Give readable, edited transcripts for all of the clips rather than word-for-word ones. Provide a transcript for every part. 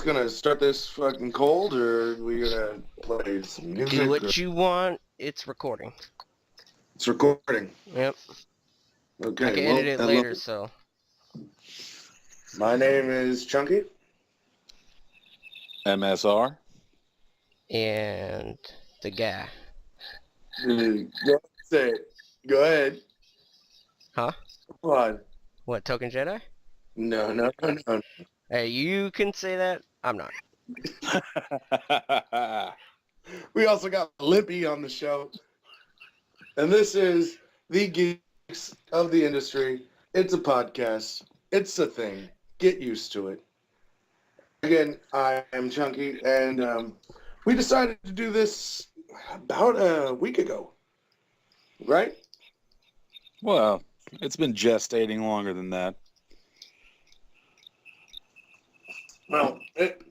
gonna start this fucking cold, or are we gonna play some music? Do what you want. It's recording. It's recording. Yep. Okay. I can well, edit it hello. later, so. My name is Chunky. MSR. And the guy. Go say it. Go ahead. Huh? Come on. What, Token Jedi? No. Hey, you can say that. I'm not. We also got Lippy on the show. And this is the Geeks of the industry. It's a podcast. It's a thing. Get used to it. Again, I am Chunky, and we decided to do this about a week ago. Right? Well, it's been gestating longer than that. Well, it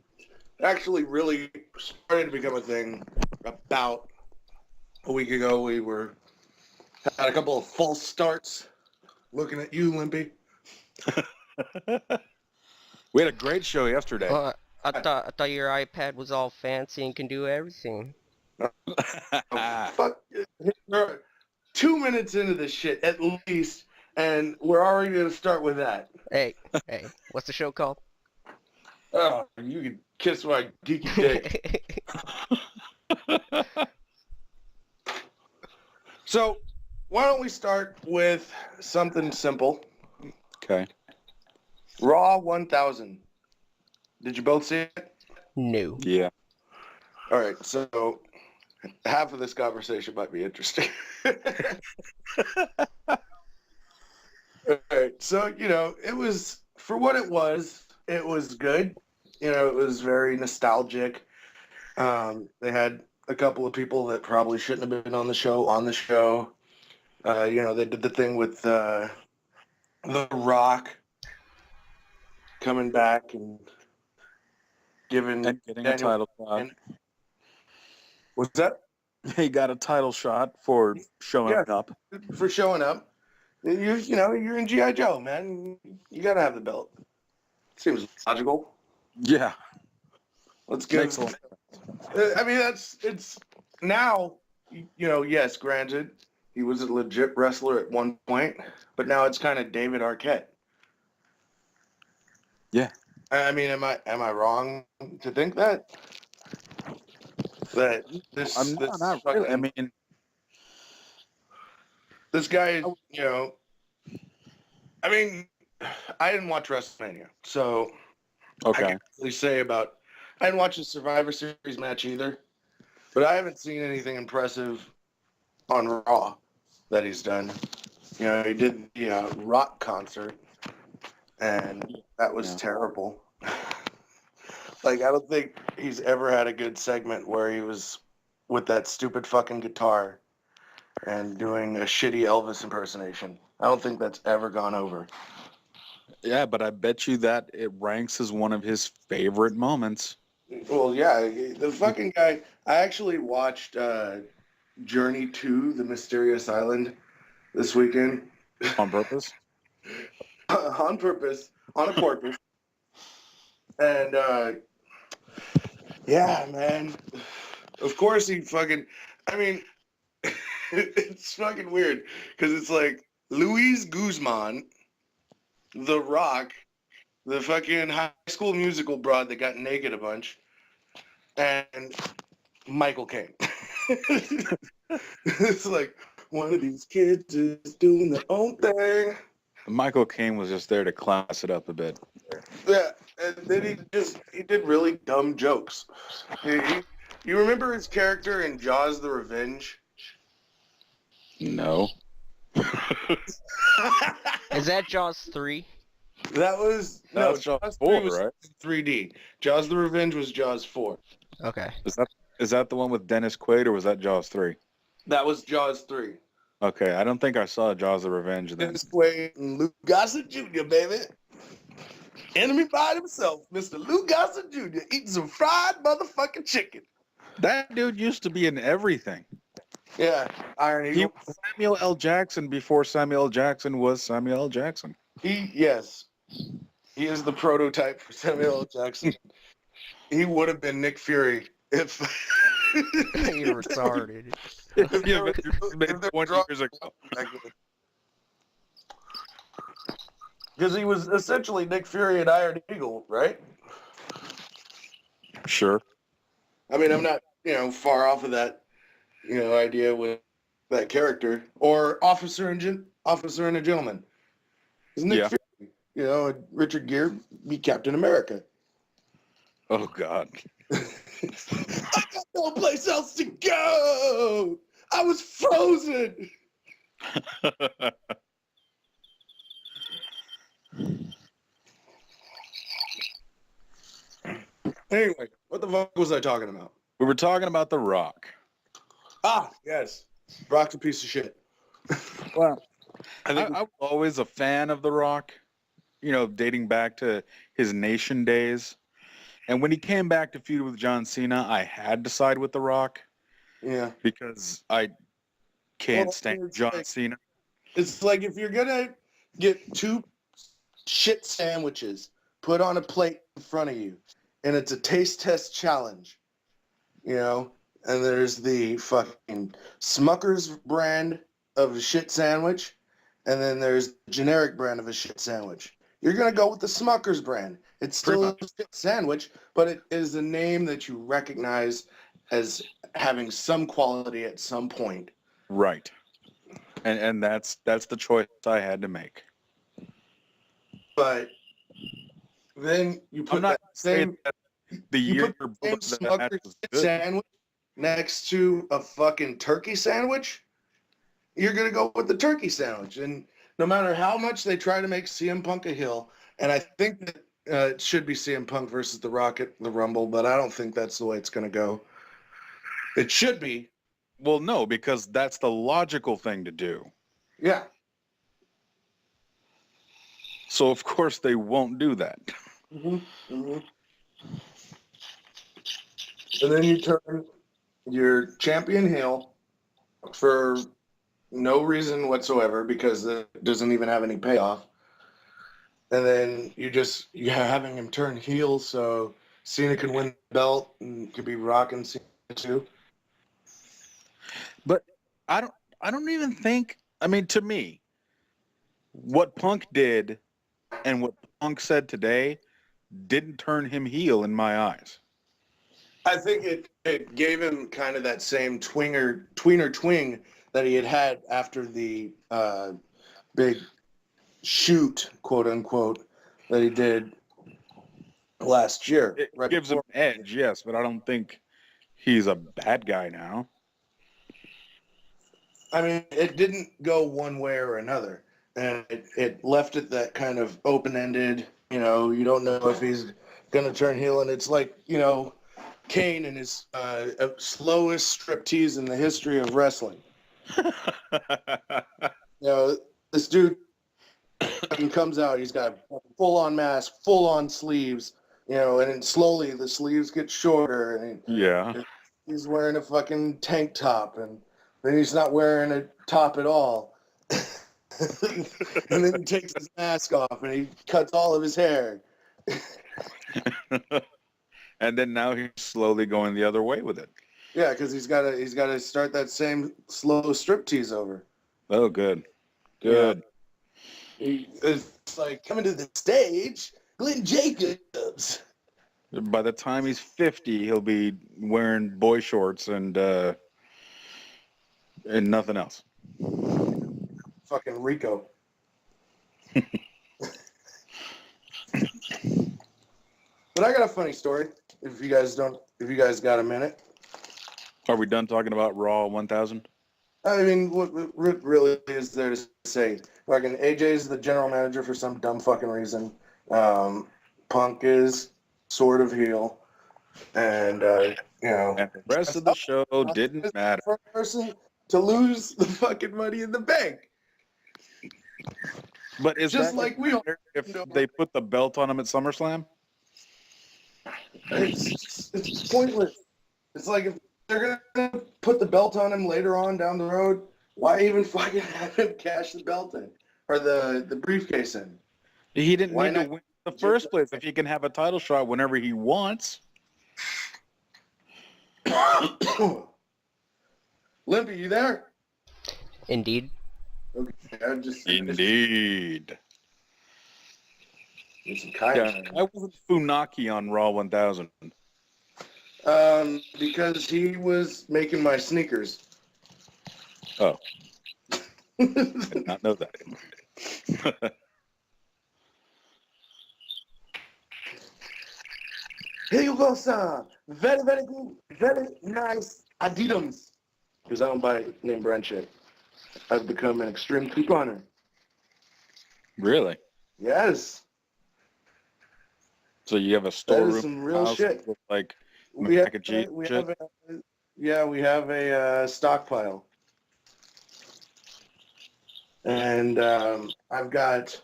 actually really started to become a thing about a week ago. We had a couple of false starts. Looking at you, Limpy. We had a great show yesterday. I thought your iPad was all fancy and can do everything. Fuck. We're 2 minutes into this shit, at least, and we're already going to start with that. Hey, what's the show called? Oh, you can kiss my geeky dick. So, why don't we start with something simple? Okay. Raw 1000. Did you both see it? No. Yeah. All right, so half of this conversation might be interesting. All right, so, it was, for what it was good. It was very nostalgic. They had a couple of people that probably shouldn't have been on the show. They did the thing with The Rock coming back and giving And getting Daniel, a title shot. What's that? He got a title shot for showing up. For showing up. You're in G.I. Joe, man. You gotta have the belt. Seems logical. Yeah. Let's give. Makes a lot. I mean, it's now. Yes, granted, he was a legit wrestler at one point, but now it's kind of David Arquette. Yeah. I mean, am I wrong to think that? That this I'm this not fucking, really. I mean, this guy, I mean, I didn't watch WrestleMania, so I okay. can't really say about. I didn't watch the Survivor Series match either, but I haven't seen anything impressive on Raw that he's done. He did the rock concert, and that was terrible. Like, I don't think he's ever had a good segment where he was with that stupid fucking guitar and doing a shitty Elvis impersonation. I don't think that's ever gone over. Yeah, but I bet you that it ranks as one of his favorite moments. Well, yeah, the fucking guy. I actually watched Journey to the Mysterious Island this weekend. On purpose? On purpose. On a porpoise. And, yeah, man. Of course he fucking... I mean, it's fucking weird. Because it's like Luis Guzman, The Rock, the fucking High School Musical broad that got naked a bunch, and Michael Caine. It's like, one of these kids is doing their own thing. Michael Caine was just there to class it up a bit. Yeah, and then he did really dumb jokes. You remember his character in Jaws the Revenge? No. Is that Jaws 3? That was Jaws 3 4, was right? 3D. Jaws the Revenge was Jaws 4. Okay. Is that the one with Dennis Quaid, or was that Jaws 3? That was Jaws 3. Okay, I don't think I saw Jaws the Revenge then. Dennis Quaid and Lou Gossett Jr., baby. Enemy by himself, Mr. Lou Gossett Jr. eating some fried motherfucking chicken. That dude used to be in everything. Yeah, Iron He Eagle. was Samuel L. Jackson before Samuel L. Jackson was Samuel L. Jackson. Yes, he is the prototype for Samuel L. Jackson. He would have been Nick Fury if You're retarded. If If the they were- Avengers was if made they were 20 drunk- years ago. Because he was essentially Nick Fury and Iron Eagle, right? Sure. I mean, I'm not, far off of that, idea with that character or Officer and a Gentleman. 'Cause Nick Yeah. Fury, and Richard Gere be Captain America. Oh, God. I got no place else to go. I was frozen. Anyway, what the fuck was I talking about? We were talking about The Rock. Ah, yes. Brock's a piece of shit. Well, I I think was always a fan of The Rock, dating back to his Nation days. And when he came back to feud with John Cena, I had to side with The Rock yeah. because I can't Well, stand it's John like- Cena. It's like if you're gonna get two shit sandwiches put on a plate in front of you, and it's a taste test challenge, and there's the fucking Smucker's brand of a shit sandwich, and then there's the generic brand of a shit sandwich. You're gonna go with the Smucker's brand. It's still a shit sandwich, but it is a name that you recognize as having some quality at some point. Right. And that's the choice I had to make. But then you put I'm not that same that the you year put the same that Smucker's was shit good. sandwich next to a fucking turkey sandwich. You're gonna go with the turkey sandwich, and no matter how much they try to make CM Punk a heel, and I think that it should be CM Punk versus The Rock at the Rumble, but I don't think that's the way it's gonna go. It should be, Well, no, because that's the logical thing to do. yeah. So of course they won't do that. Mm-hmm. Mm-hmm. And then you turn your champion heel for no reason whatsoever because it doesn't even have any payoff. And then you're having him turn heel so Cena can win the belt and could be rocking Cena too. But I don't even think, I mean, to me, what Punk did and what Punk said today didn't turn him heel in my eyes. I think it gave him kind of that same tweener twing that he had after the big shoot, quote unquote, that he did last year. It right gives him before. an edge, yes, but I don't think he's a bad guy now. I mean, it didn't go one way or another, and it left it that kind of open-ended. You don't know if he's gonna turn heel, and it's like Kane and his slowest striptease in the history of wrestling. This dude fucking comes out. He's got a full-on mask, full-on sleeves. And then slowly the sleeves get shorter, and Yeah. he's wearing a fucking tank top, and then he's not wearing a top at all. And then he takes his mask off, and he cuts all of his hair. And then now he's slowly going the other way with it. Yeah, because he's gotta start that same slow striptease over. Oh, good. Good. It's like coming to the stage, Glenn Jacobs. By the time he's 50, he'll be wearing boy shorts and nothing else. Fucking Rico. But I got a funny story. If you guys got a minute. Are we done talking about Raw 1000? I mean, what really is there to say? Fucking AJ is the general manager for some dumb fucking reason. Punk is sort of heel, and And the rest of the show didn't matter. for a person to lose the fucking Money in the Bank. But is Just that like we all, if they put the belt on him at SummerSlam? it's pointless. It's like if they're gonna put the belt on him later on down the road, why even fucking have him cash the belt in or the briefcase in? He didn't Why need to not win in the first place if he can have a title shot whenever he wants. Limpy, you there? Indeed. Okay, I just Indeed. need some Yeah, kayak. I wasn't Funaki on Raw 1000. Because he was making my sneakers. Oh. I did not know that. Here you go, sir. Very, very good. Very nice Adidas. Because I don't buy name brand shit. I've become an extreme couponer. Really? Yes. So you have a That storeroom is some real house shit. with like We have, mac and cheese we shit? have a, yeah, we have a stockpile. And I've got,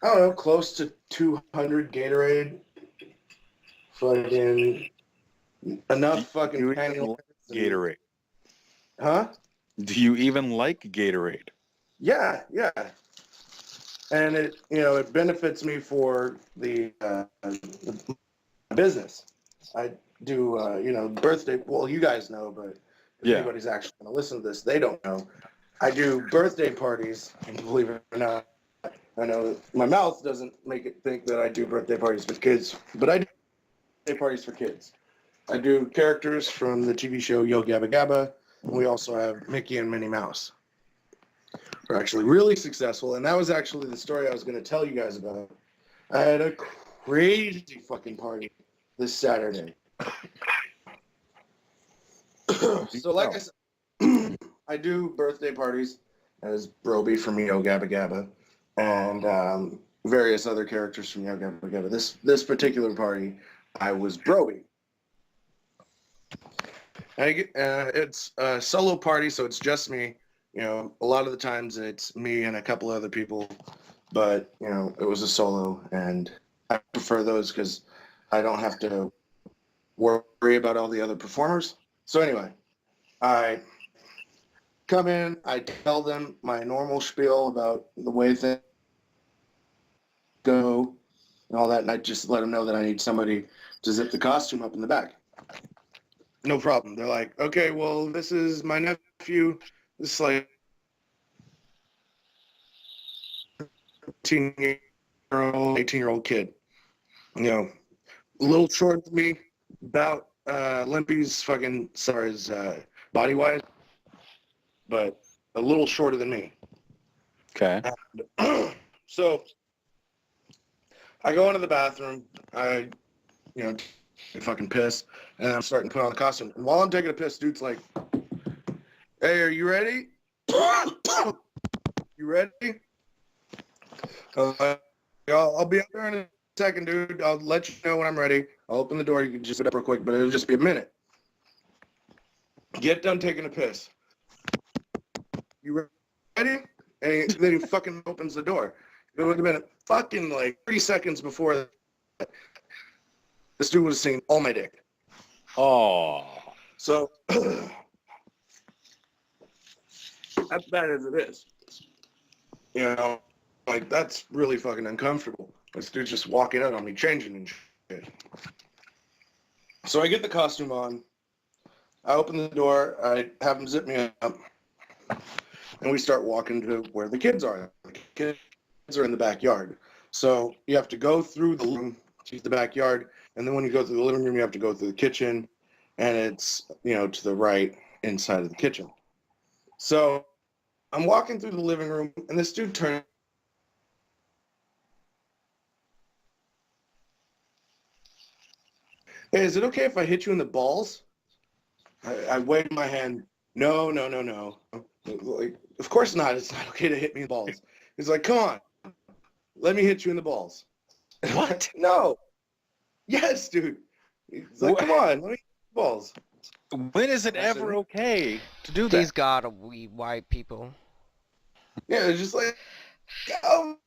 I don't know, close to 200 Gatorade. Fucking enough fucking you panty even like liners and- Gatorade? Huh? Do you even like Gatorade? Yeah, yeah. And it, it benefits me for the business. I do, birthday. Well, you guys know, but if Yeah. anybody's actually going to listen to this, they don't know. I do birthday parties, and believe it or not, I know my mouth doesn't make it think that I do birthday parties with kids, but I do birthday parties for kids. I do characters from the TV show Yo Gabba Gabba. And we also have Mickey and Minnie Mouse. We're actually really successful, and that was actually the story I was going to tell you guys about. I had a crazy fucking party this Saturday. So like I said, I do birthday parties as Broby from Yo Gabba Gabba and various other characters from Yo Gabba Gabba. This particular party, I was Broby. It's a solo party, so it's just me. A lot of the times it's me and a couple other people, but it was a solo, and I prefer those because I don't have to worry about all the other performers. So anyway, I come in, I tell them my normal spiel about the way things go and all that, and I just let them know that I need somebody to zip the costume up in the back. No problem. They're like, okay, well, this is my nephew. This is like 18-year-old, 18-year-old kid. A little short than me, about Limpy's fucking, sorry, his body-wise, but a little shorter than me. Okay. So I go into the bathroom. I, fucking piss, and I'm starting to put on the costume. And while I'm taking a piss, dude's like, "Hey, are you ready? You ready?" I'll be up there in a second, dude. I'll let you know when I'm ready. I'll open the door. You can just sit up real quick, but it'll just be a minute. Get done taking a piss. You ready? And then he fucking opens the door. It would have been fucking like 30 seconds before that. This dude would have seen all my dick. Oh. So, as bad as it is, like that's really fucking uncomfortable. This dude's just walking out on me, changing and shit. So I get the costume on. I open the door. I have him zip me up. And we start walking to where the kids are. The kids are in the backyard. So you have to go through the room to the backyard. And then when you go through the living room, you have to go through the kitchen. And it's, to the right inside of the kitchen. So I'm walking through the living room, and this dude turns. Hey, is it okay if I hit you in the balls? I wave my hand. No. Like, of course not. It's not okay to hit me in the balls. He's like, come on. Let me hit you in the balls. What? No. Yes, dude. He's like, come on. Let me hit you in the balls. When is it ever okay to do that? These gotta we white people. Yeah, it's just like, oh,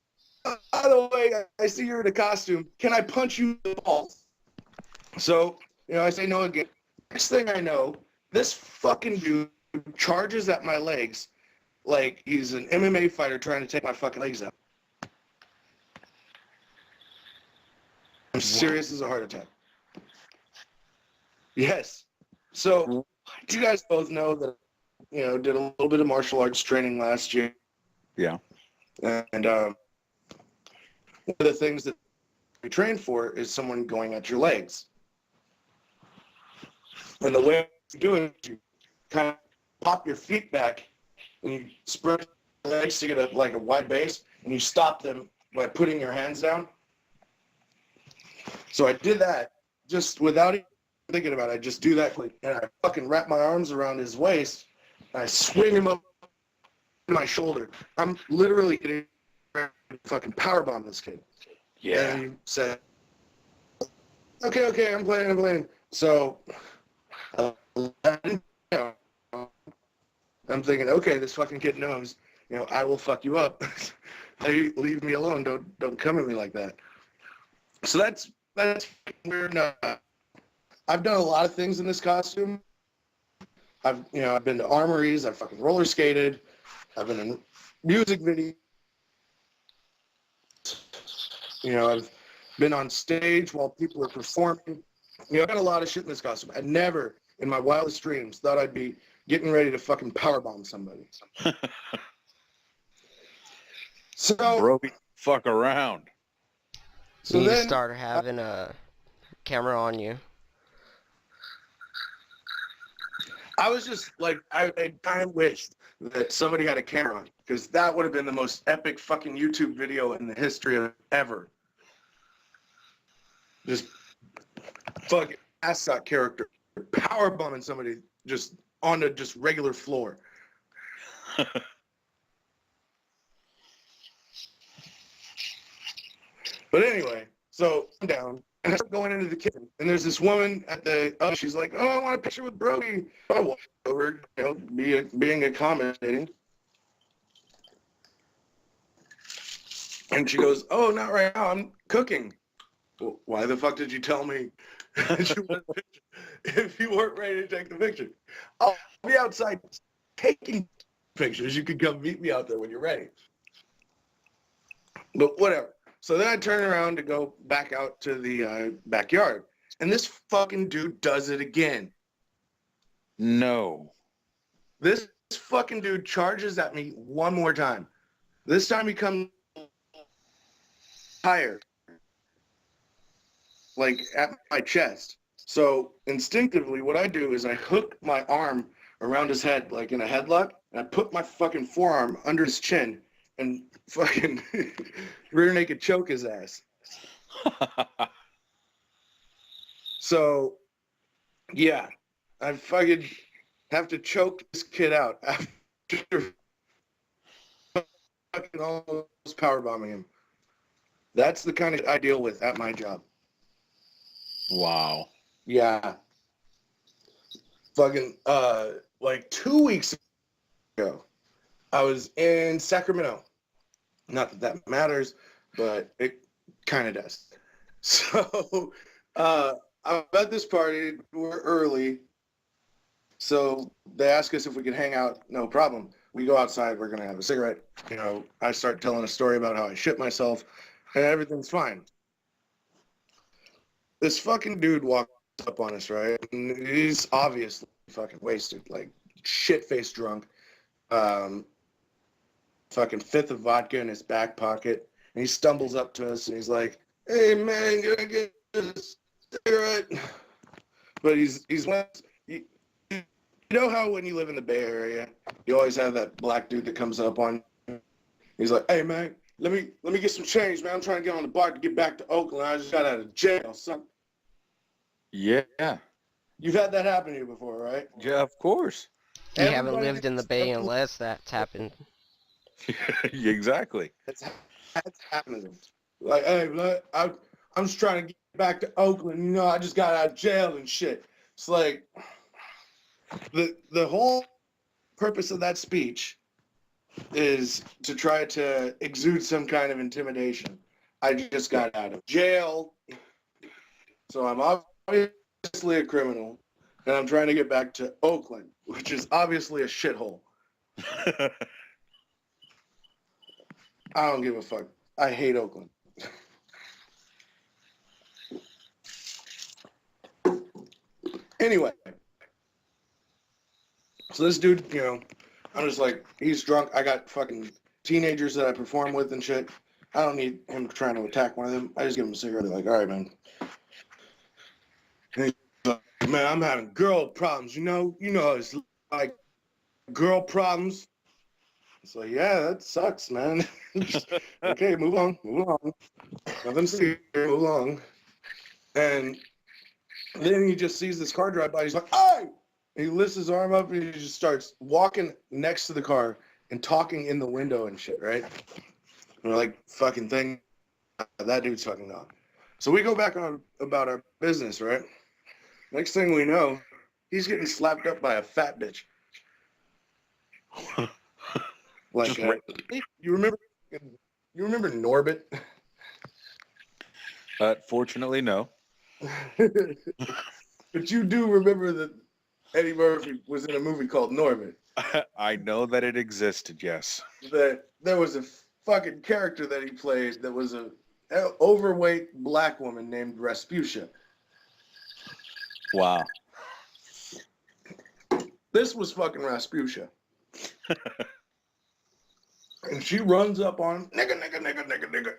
by the way, I see you're in a costume. Can I punch you in the balls? So, I say no again. Next thing I know, this fucking dude charges at my legs like he's an MMA fighter trying to take my fucking legs out. I'm serious as a heart attack. Yes. So you guys both know that, did a little bit of martial arts training last year. Yeah. And one of the things that we train for is someone going at your legs. And the way you do it is you kind of pop your feet back and you spread your legs to get like a wide base, and you stop them by putting your hands down. So I did that just without even thinking about it. I just do that quick, and I fucking wrap my arms around his waist, and I swing him up to my shoulder. I'm literally getting fucking powerbomb this kid. Yeah. And he said, okay, I'm playing. So I'm thinking, okay, this fucking kid knows, I will fuck you up. Hey, leave me alone. Don't come at me like that. So that's weird. I've done a lot of things in this costume. I've been to armories. I've fucking roller skated. I've been in music videos. I've been on stage while people are performing. I've got a lot of shit in this costume. I never, in my wildest dreams, thought I'd be getting ready to fucking powerbomb somebody. So, Bro, fuck around. You so need to then, start having a camera on you. I was just like, I kind of wished that somebody had a camera, because that would have been the most epic fucking YouTube video in the history of ever. Just fucking ascot character power bombing somebody just on a just regular floor. But anyway, so I'm down and I start going into the kitchen, and there's this woman at the she's like, "Oh, I want a picture with Brody." I walk over, being accommodating, and she goes, "Oh, not right now. I'm cooking." Well, why the fuck did you tell me that you want a picture if you weren't ready to take the picture? I'll be outside taking pictures. You can come meet me out there when you're ready. But whatever. So then I turn around to go back out to the backyard, and this fucking dude does it again. No. This fucking dude charges at me one more time. This time he comes higher, like at my chest. So instinctively, what I do is I hook my arm around his head, like in a headlock, and I put my fucking forearm under his chin and fucking rear naked choke his ass. So, yeah, I fucking have to choke this kid out after fucking almost power bombing him. That's the kind of I deal with at my job. Wow. Yeah. Fucking, like 2 weeks ago, I was in Sacramento. Not that that matters, but it kind of does. So, I'm at this party. We're early. So they ask us if we could hang out. No problem. We go outside. We're going to have a cigarette. I start telling a story about how I shit myself, and everything's fine. This fucking dude walks up on us, right? And he's obviously fucking wasted, like shit-faced drunk. Fucking fifth of vodka in his back pocket. And he stumbles up to us and he's like, "Hey man, can I get a cigarette?" But he's one. You know how when you live in the Bay Area, you always have that black dude that comes up on you? He's like, "Hey man, let me get some change, man. I'm trying to get on the bike to get back to Oakland. I just got out of jail, son." Yeah. You've had that happen to you before, right? Yeah, of course. You haven't Everybody lived in the Bay unless that's happened. Exactly. that's happening. Like, hey, man, I'm just trying to get back to Oakland. I just got out of jail and shit. It's like the whole purpose of that speech is to try to exude some kind of intimidation. I just got out of jail, so I'm obviously a criminal, and I'm trying to get back to Oakland, which is obviously a shithole. I don't give a fuck. I hate Oakland. Anyway, so this dude, you know, I'm just like, he's drunk. I got fucking teenagers that I perform with and shit. I don't need him trying to attack one of them. I just give him a cigarette. Like, all right, man. And he's like, man, I'm having girl problems. You know, it's like girl problems. It's like, yeah, that sucks, man. Okay, move on. Nothing to see here. Move along. And then he just sees this car drive by. He's like, hey! He lifts his arm up and he just starts walking next to the car and talking in the window and shit, right? And we're like, fucking thing, that dude's fucking gone. So we go back on about our business, right? Next thing we know, he's getting slapped up by a fat bitch. Like, you remember Norbit? Fortunately, no. But you do remember that Eddie Murphy was in a movie called Norbit. I know that it existed, yes. That there was a fucking character that he played that was a overweight black woman named Rasputia. Wow. This was fucking Rasputia. And she runs up on him, nigga,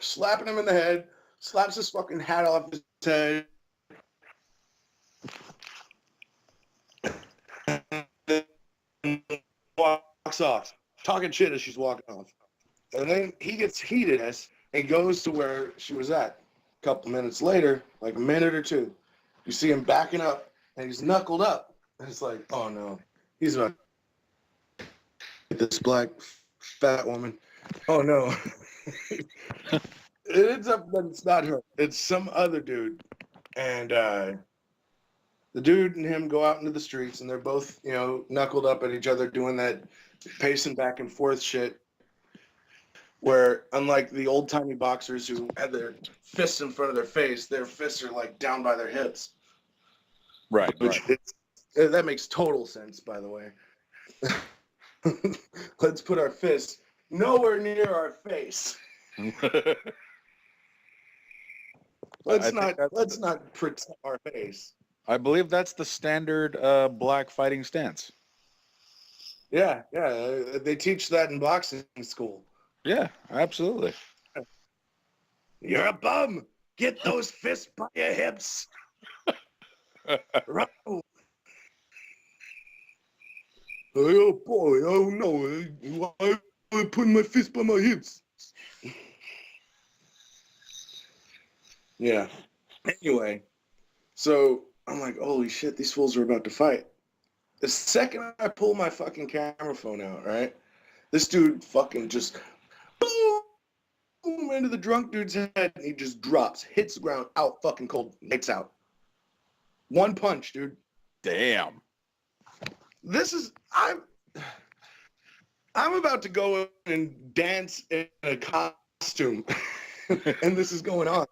slapping him in the head, slaps his fucking hat off his head. Walks off, talking shit as she's walking off. And then he gets heated and goes to where she was at. A couple minutes later, like a minute or two, you see him backing up and he's knuckled up. And it's like, oh no, he's about to hit this black fat woman. Oh no. It ends up that it's not her. It's some other dude. And the dude and him go out into the streets and they're both, you know, knuckled up at each other doing that pacing back and forth shit. Where unlike the old timey boxers who had their fists in front of their face, their fists are like down by their hips. Right. That makes total sense, by the way. Let's put our fists nowhere near our face. Let's not protect our face. I believe that's the standard black fighting stance. Yeah. They teach that in boxing school. Yeah, absolutely. You're a bum. Get those fists by your hips. Right. Oh boy, oh no. Why am I putting my fist by my hips? Yeah. Anyway, so I'm like, holy shit, these fools are about to fight. The second I pull my fucking camera phone out, right? This dude fucking just boom into the drunk dude's head and he just drops, hits the ground, out fucking cold, lights out. One punch, dude. Damn. I'm about to go and dance in a costume and this is going on.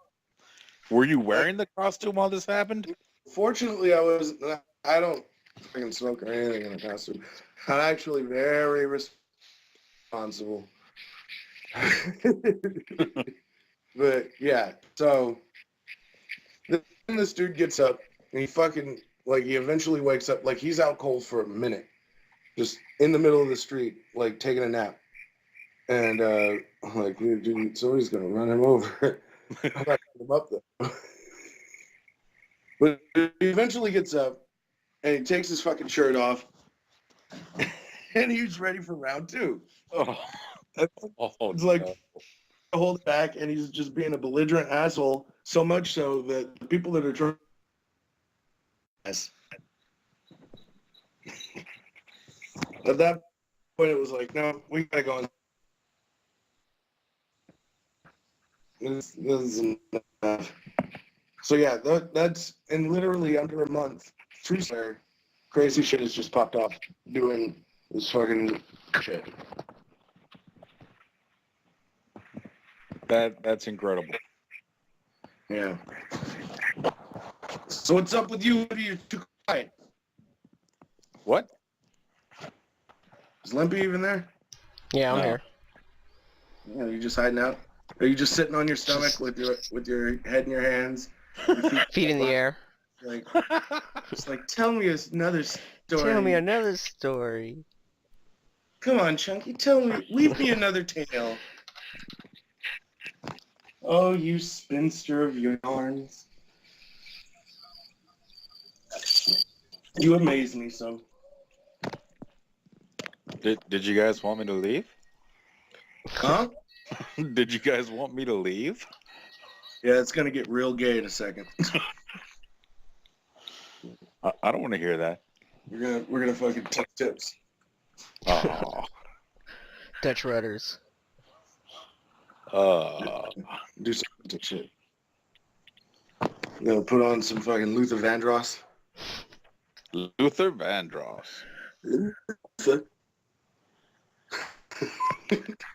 Were you wearing the costume while this happened? Fortunately, I don't fucking smoke or anything in a costume. I'm actually very responsible. But yeah, so then this dude gets up and he fucking, like, he eventually wakes up, like, he's out cold for a minute, just in the middle of the street, like, taking a nap. And I'm like, dude, somebody's gonna run him over. I'm not gonna him up though. But he eventually gets up and he takes his fucking shirt off and he's ready for round two. Oh, It's like, hold it back, and he's just being a belligerent asshole, so much so that the people that are trying. At that point, it was like, no, we gotta go on. This is enough. So yeah, that's in literally under a month. True story. Crazy shit has just popped off doing this fucking shit. That's incredible. Yeah. So what's up with you? What are you too quiet? What? Is Limpy even there? Yeah, I'm No. here. Yeah, you just hiding out? Are you just sitting on your stomach with your head in your hands? Your Feet in the air. like It's like, tell me another story. Tell me another story. Come on, Chunky, weave me another tale. Oh, you spinster of yarns. You amaze me so. Did you guys want me to leave? Huh? Did you guys want me to leave? Yeah, it's gonna get real gay in a second. I don't want to hear that. We're gonna fucking take tips. Oh. Dutch rudders. Do some shit. I'm gonna put on some fucking Luther Vandross. Luther Vandross.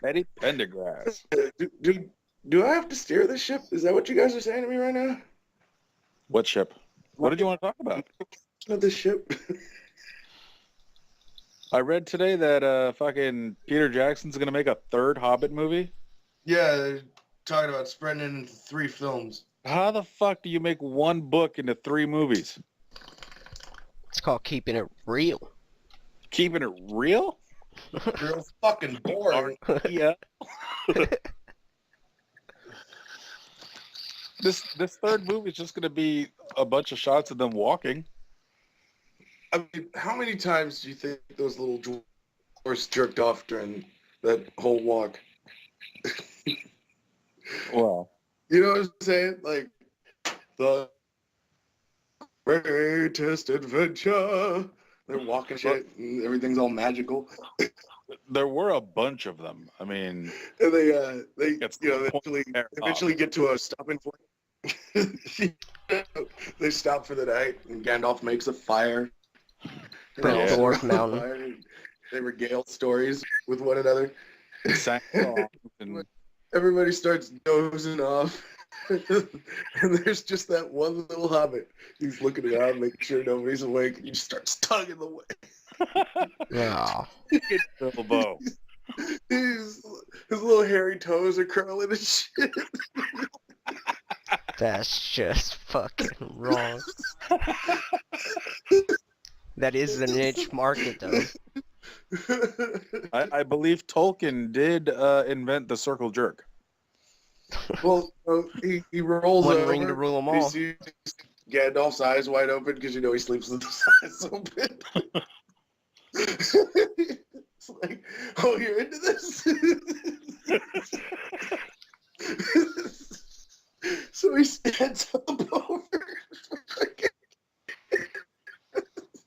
Eddie Pendergrass. Do I have to steer this ship? Is that what you guys are saying to me right now? What ship? What did you want to talk about? Not this ship. I read today that fucking Peter Jackson's gonna make a third Hobbit movie. Yeah, they're talking about spreading it into 3 films. How the fuck do you make one book into 3 movies? It's called keeping it real. Keeping it real? Real fucking boring. Yeah. This third movie is just gonna be a bunch of shots of them walking. I mean, how many times do you think those little dwarfs jerked off during that whole walk? Well, You know what I'm saying? Like, the greatest adventure. They're walking shit and everything's all magical. there were a bunch of them. I mean, And they It's eventually get to a stopping point. They stop for the night, and Gandalf makes a fire. And From they all sit Dork around the Mountain. fire and they regale stories with one another. sang songs and Everybody starts dozing off. And there's just that one little hobbit. He's looking around, making sure nobody's awake, and he just starts tugging the way. Oh, Bilbo. His little hairy toes are curling and shit. that's just fucking wrong. That is the niche market, though. I believe Tolkien did invent the circle jerk. Well, he rolls One over. ring to rule 'em He all. sees Gandalf's eyes wide open because he sleeps with his eyes open. It's like, oh, you're into this? So he stands up over.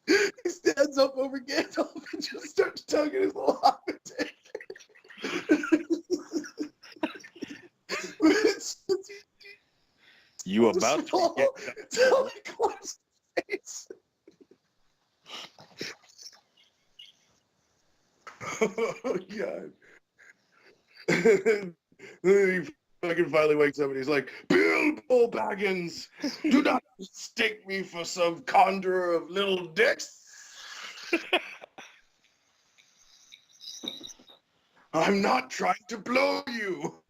He stands up over Gandalf and just starts tugging his little hobbit dick. You about to get It's all like close face. Oh god. Then he fucking finally wakes up and he's like, Bilbo Baggins, do not mistake me for some conjurer of little dicks. I'm not trying to blow you.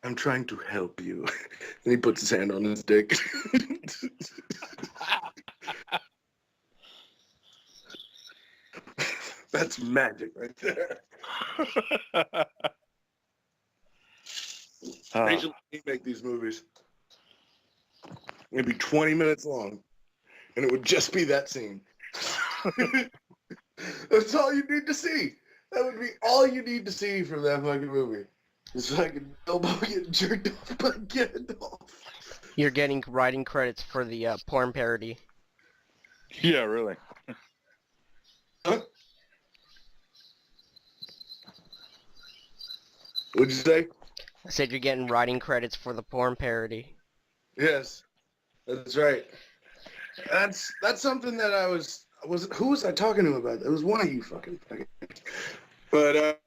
I'm trying to help you. And he puts his hand on his dick. That's magic right there. They should make these movies. It'd be 20 minutes long. And it would just be that scene. That's all you need to see. That would be all you need to see from that fucking movie. It's fucking Bilbo getting jerked off by Gandalf. You're getting writing credits for the porn parody. Yeah, really. Huh? What'd you say? I said you're getting writing credits for the porn parody. Yes, that's right. That's something that I was who was I talking to about that? It was one of you fucking. But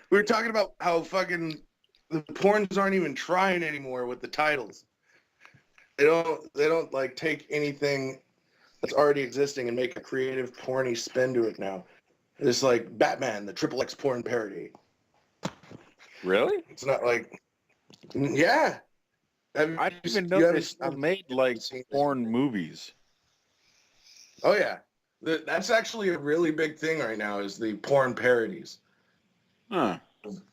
we were talking about how fucking the porns aren't even trying anymore with the titles. They don't like take anything that's already existing and make a creative porny spin to it now. It's like Batman, the Triple X porn parody. Really? It's not like, yeah. Have I you, didn't even you know they haven't still made like seen this porn movie? movies. Oh yeah, that's actually a really big thing right now. Is the porn parodies? Huh.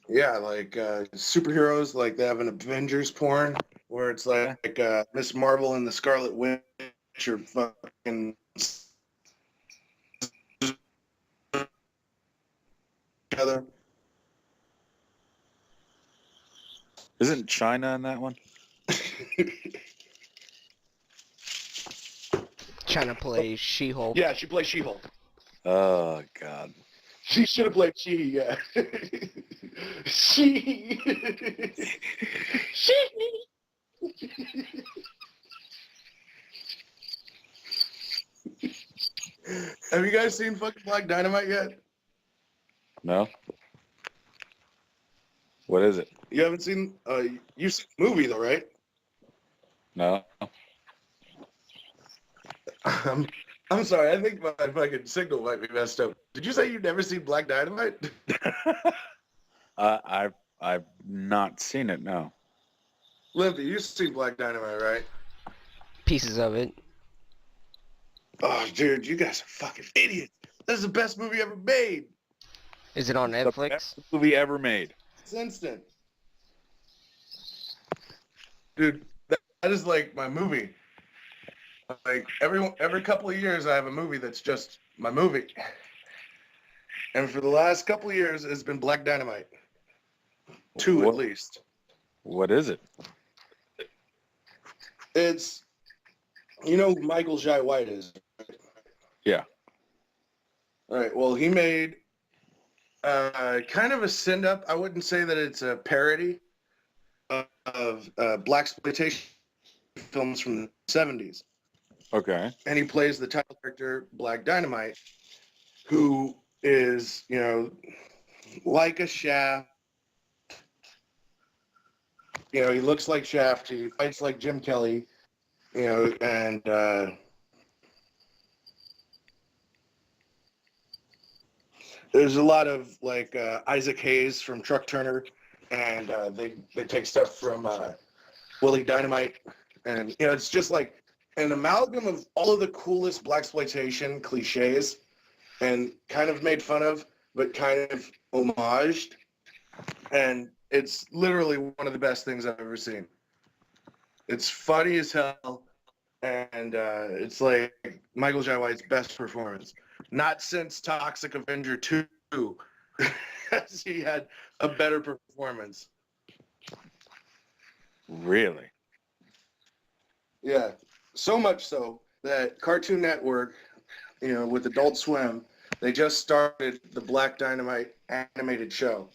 Yeah, like superheroes. Like they have an Avengers porn where it's Yeah. like Miss Marvel and the Scarlet Witch are fucking together. Isn't China in that one? Trying to play She-Hulk. Yeah, she plays She-Hulk. Oh God. She should have played She. Yeah. She. She. Have you guys seen fucking Black Dynamite yet? No. What is it? You haven't seen? You've seen the movie though, right? No. I'm sorry. I think my fucking signal might be messed up. Did you say you've never seen Black Dynamite? I've not seen it. No. Limpy, you've seen Black Dynamite, right? Pieces of it. Oh, dude, you guys are fucking idiots. This is the best movie ever made. Is it on The Netflix? best movie ever made. It's instant. Dude, that is like my movie. Like every couple of years I have a movie that's just my movie. And for the last couple of years it's been Black Dynamite. 2 What- at least. What is it? It's you know who Michael Jai White is. Yeah. All right. Well, he made kind of a send up. I wouldn't say that it's a parody of blaxploitation films from the 70s. Okay. And he plays the title character Black Dynamite, who is, you know, like a Shaft. You know, he looks like Shaft. He fights like Jim Kelly. You know, and there's a lot of like Isaac Hayes from Truck Turner, and they take stuff from Willie Dynamite, and you know, it's just like an amalgam of all of the coolest blaxploitation cliches, and kind of made fun of, but kind of homaged, and it's literally one of the best things I've ever seen. It's funny as hell, and it's like Michael Jai White's best performance. Not since Toxic Avenger 2 has he had a better performance. Really? Yeah, so much so that Cartoon Network, you know, with Adult Swim, they just started the Black Dynamite animated show.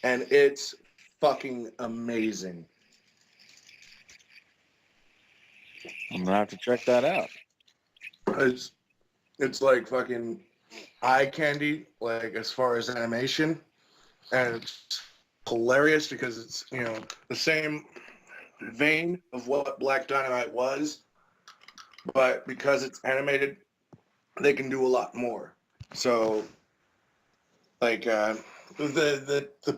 And it's fucking amazing. I'm gonna have to check that out. It's like fucking eye candy, like as far as animation. And it's hilarious because it's, you know, the same vein of what Black Dynamite was, but because it's animated, they can do a lot more. So, like the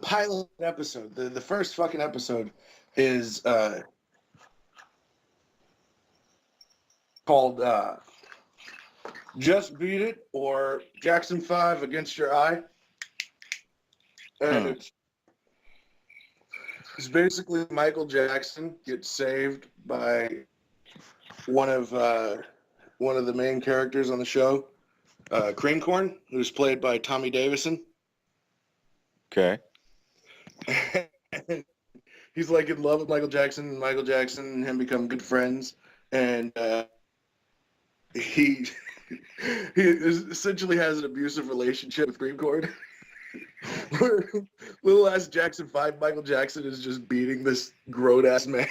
pilot episode, the first fucking episode is called "Just Beat It" or Jackson 5 Against Your Eye, and it's basically Michael Jackson gets saved by one of the main characters on the show, Cream Corn, who's played by Tommy Davison. Okay. He's like in love with Michael Jackson, and Michael Jackson and him become good friends, and he he essentially has an abusive relationship with Cream Corn. Where little ass Jackson 5 Michael Jackson is just beating this grown ass man.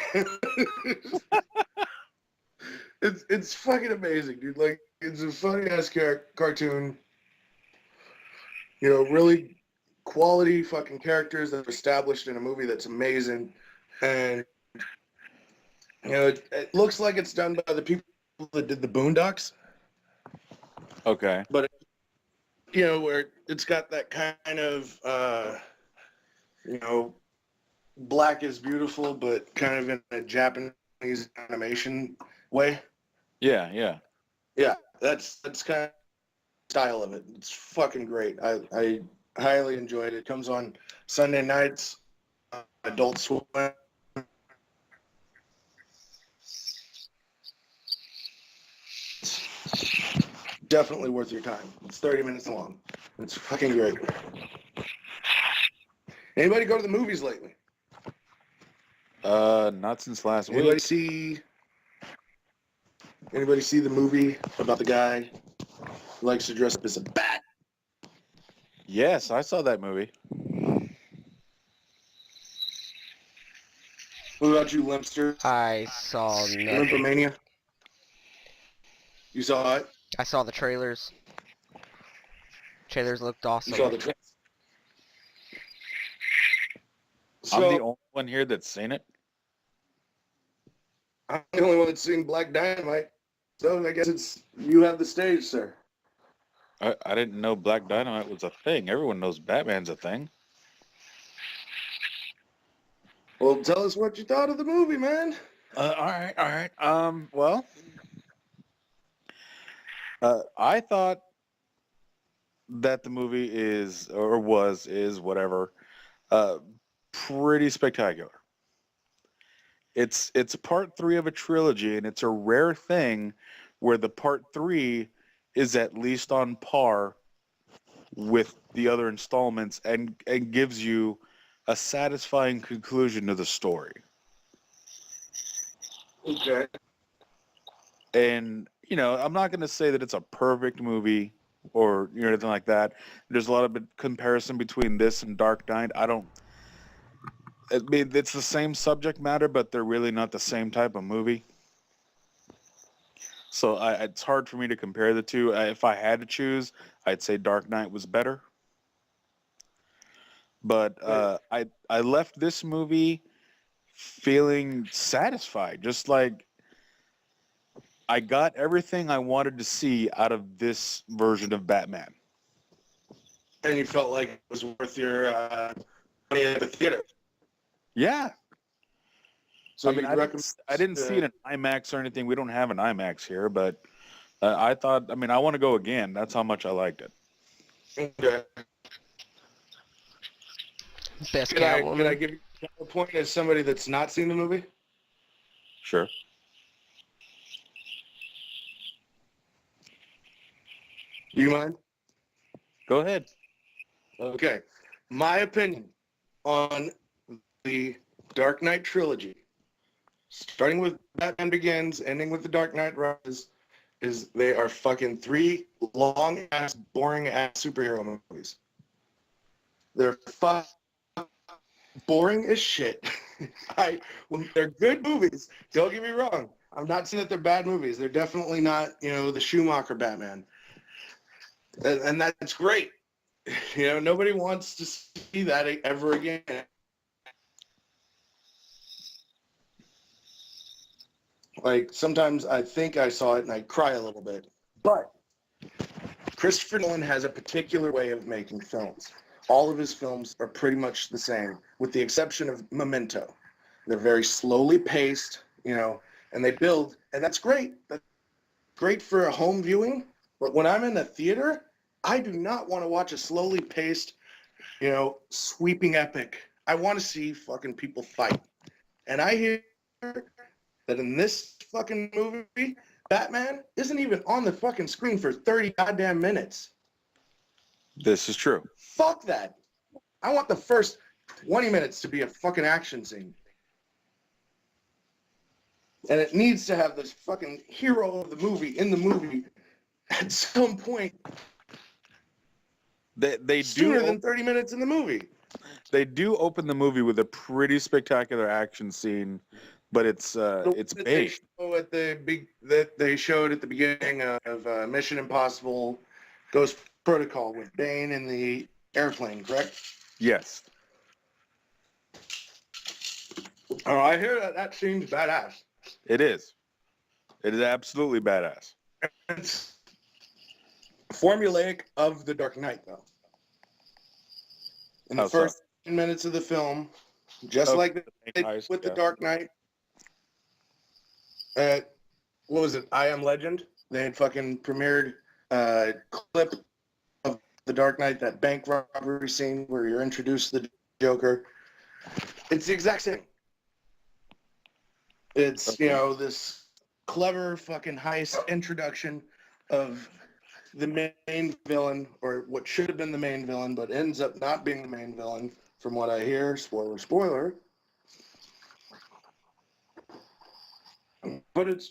It's fucking amazing, dude. Like, it's a funny ass cartoon. You know, really quality fucking characters that are established in a movie that's amazing. And you know, it looks like it's done by the people that did the Boondocks. Okay. But you know, where it's got that kind of you know, Black is Beautiful, but kind of in a Japanese animation way. Yeah. Yeah, that's kind of style of it. It's fucking great. I highly enjoyed it. Comes on Sunday nights, Adult Swim. Definitely worth your time. It's 30 minutes long. It's fucking great. Anybody go to the movies lately? Not since last Anybody week. see? Anybody see the movie about the guy who likes to dress up as a bat? Yes, I saw that movie. What about you, Limpster? I saw nothing. Limpomania? You saw it? I saw the trailers. Trailers looked You awesome. saw the trailer? I'm the So, only one here that's seen it. I'm the only one that's seen Black Dynamite. So I guess it's you have the stage, sir. I didn't know Black Dynamite was a thing. Everyone knows Batman's a thing. Well, tell us what you thought of the movie, man. All right. Well, I thought that the movie is whatever, pretty spectacular. It's part 3 of a trilogy, and it's a rare thing where the part 3 is at least on par with the other installments and gives you a satisfying conclusion to the story. Okay. And, I'm not going to say that it's a perfect movie or anything like that. There's a lot of comparison between this and Dark Knight. I mean, it's the same subject matter, but they're really not the same type of movie. So it's hard for me to compare the two. If I had to choose, I'd say Dark Knight was better. But I left this movie feeling satisfied, just like I got everything I wanted to see out of this version of Batman. And you felt like it was worth your money at the theater. Yeah. So I mean, you'd recommend I didn't see it in IMAX or anything. We don't have an IMAX here, but I thought, I want to go again. That's how much I liked it. Okay. Best Can I Catwoman. give you a point as somebody that's not seen the movie? Sure. You mind? Go ahead. Okay. My opinion on the Dark Knight trilogy, starting with Batman Begins, ending with The Dark Knight Rises, is they are fucking 3 long-ass, boring-ass superhero movies. They're boring as shit. They're good movies. Don't get me wrong. I'm not saying that they're bad movies. They're definitely not, the Schumacher Batman. And that's great. Nobody wants to see that ever again. Like, sometimes I think I saw it and I cry a little bit. But Christopher Nolan has a particular way of making films. All of his films are pretty much the same, with the exception of Memento. They're very slowly paced, and they build, and that's great. That's great for a home viewing. But when I'm in the theater, I do not want to watch a slowly paced, sweeping epic. I want to see fucking people fight. And I hear that in this fucking movie, Batman isn't even on the fucking screen for 30 goddamn minutes. This is true. Fuck that. I want the first 20 minutes to be a fucking action scene. And it needs to have this fucking hero of the movie in the movie at some point. They Sooner do than 30 minutes in the movie. They do open the movie with a pretty spectacular action scene, but it's big. That they showed at the beginning of Mission Impossible Ghost Protocol with Bane in the airplane, correct? Yes. Oh, I hear that seems badass. It is. It is absolutely badass. It's formulaic of The Dark Knight, though. In the How first so? 10 minutes of the film, just Okay, like the they bank did heist, with the yeah. Dark Knight. What was it? I Am Legend. They had fucking premiered a clip of the Dark Knight, that bank robbery scene where you're introduced to the Joker. It's the exact same. It's, this clever fucking heist introduction of the main villain, or what should have been the main villain, but ends up not being the main villain, from what I hear. Spoiler, spoiler. But it's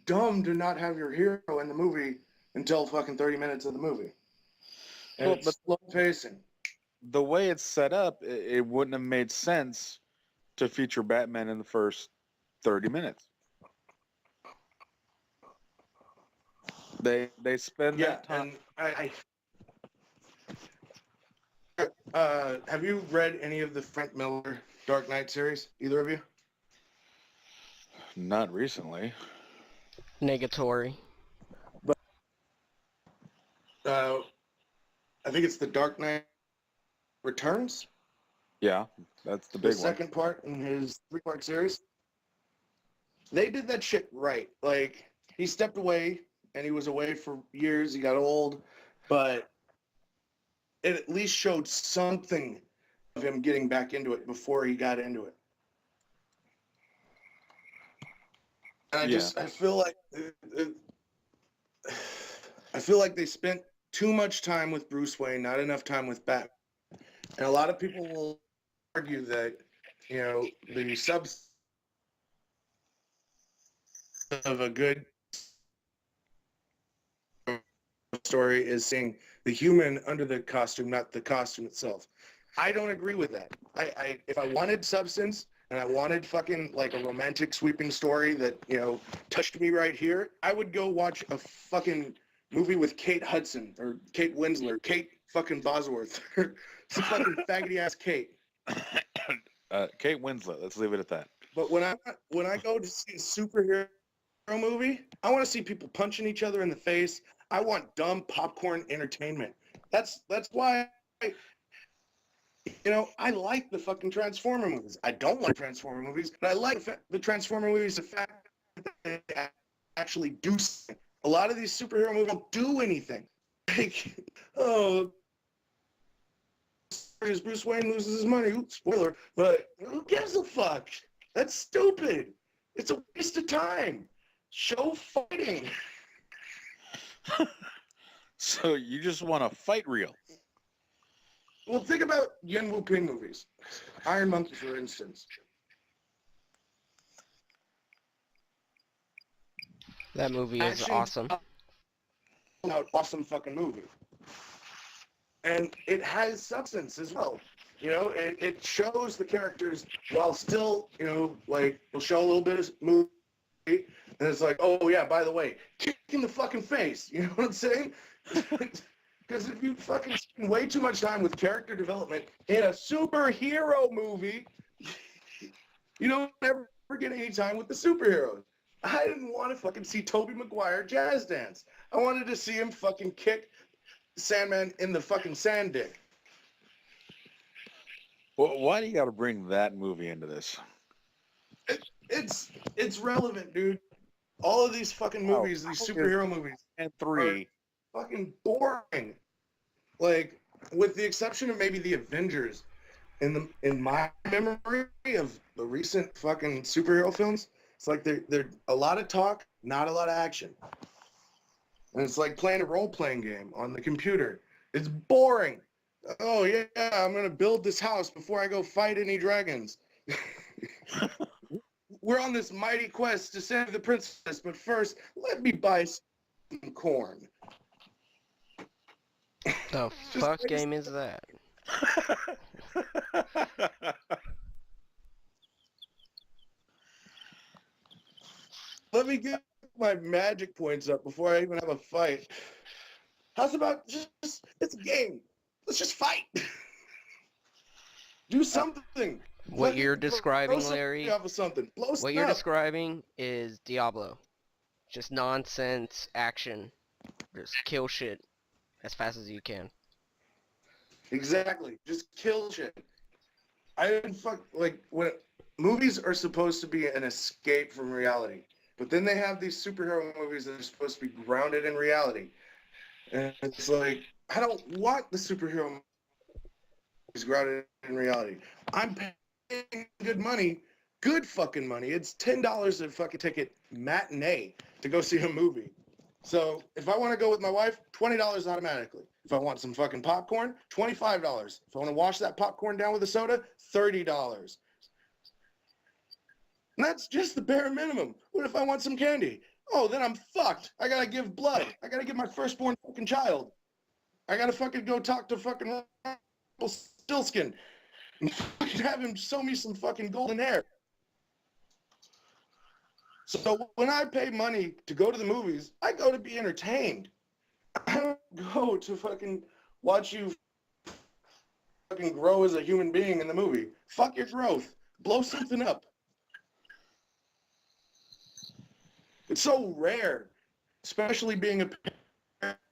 dumb to not have your hero in the movie until fucking 30 minutes of the movie. And Well, it's but slow pacing. the way it's set up, it wouldn't have made sense to feature Batman in the first 30 minutes. They spend Yeah, that time. and have you read any of the Frank Miller Dark Knight series? Either of you? Not recently. Negatory. Uh, I think it's the Dark Knight Returns, Yeah, that's the the big one. second part in his 3-part series. They did that shit right. Like, he stepped away, and he was away for years. He got old, but it at least showed something of him getting back into it before he got into it. And Yeah. I feel like they spent too much time with Bruce Wayne, not enough time with Batman. And a lot of people will argue that, the substance of a good story is seeing the human under the costume, not the costume itself. I don't agree with that. If I wanted substance and I wanted fucking like a romantic sweeping story that, touched me right here, I would go watch a fucking movie with Kate Hudson or Kate Winslet, Kate fucking Bosworth. Some fucking faggoty ass Kate. Kate Winslet. Let's leave it at that. But when I go to see a superhero movie, I want to see people punching each other in the face. I want dumb popcorn entertainment. That's why I like the fucking Transformer movies. I don't like Transformer movies, but I like the Transformer movies. The fact that they actually do something. A lot of these superhero movies don't do anything. Like, oh, Bruce Wayne loses his money. Oops, spoiler. But who gives a fuck? That's stupid. It's a waste of time. Show fighting. So you just want a fight reel? Well, think about Yen Wu Ping movies. Iron Monkey, for instance. That movie is Action, awesome. awesome fucking movie. And it has substance as well. It shows the characters while still, like, we'll show a little bit of movie, and it's like, oh yeah, by the way, kick in the fucking face. You know what I'm saying? Because if you fucking spend way too much time with character development in a superhero movie, you don't ever get any time with the superheroes. I didn't want to fucking see Tobey Maguire jazz dance. I wanted to see him fucking kick Sandman in the fucking sand dick. Well, why do you got to bring that movie into this? It's relevant, dude. All of these fucking movies, these superhero movies, And 3. fucking boring. Like, with the exception of maybe the Avengers, in my memory of the recent fucking superhero films, it's like they're a lot of talk, not a lot of action. And it's like playing a role-playing game on the computer. It's boring. Oh yeah, I'm gonna build this house before I go fight any dragons. We're on this mighty quest to save the princess, but first, let me buy some corn. The fuck game is that? Let me get my magic points up before I even have a fight. How's about just it's a game. Let's just fight. Do something. What Fucking you're throw describing, something Larry, off of something. Blow what something you're up. describing is Diablo. Just nonsense action. Just kill shit as fast as you can. Exactly. Just kill shit. I fuck like when movies are supposed to be an escape from reality, but then they have these superhero movies that are supposed to be grounded in reality, and it's like I don't want the superhero movies grounded in reality. I'm paying good money, good fucking money. It's $10 a fucking ticket matinee to go see a movie. So if I want to go with my wife, $20 automatically. If I want some fucking popcorn, $25. If I want to wash that popcorn down with a soda, $30. And that's just the bare minimum. What if I want some candy? Oh, then I'm fucked. I gotta give blood. I gotta give my firstborn fucking child. I gotta fucking go talk to fucking Stillskin and fucking have him sew me some fucking golden hair. So when I pay money to go to the movies, I go to be entertained. I don't go to fucking watch you fucking grow as a human being in the movie. Fuck your growth. Blow something up. It's so rare, especially being a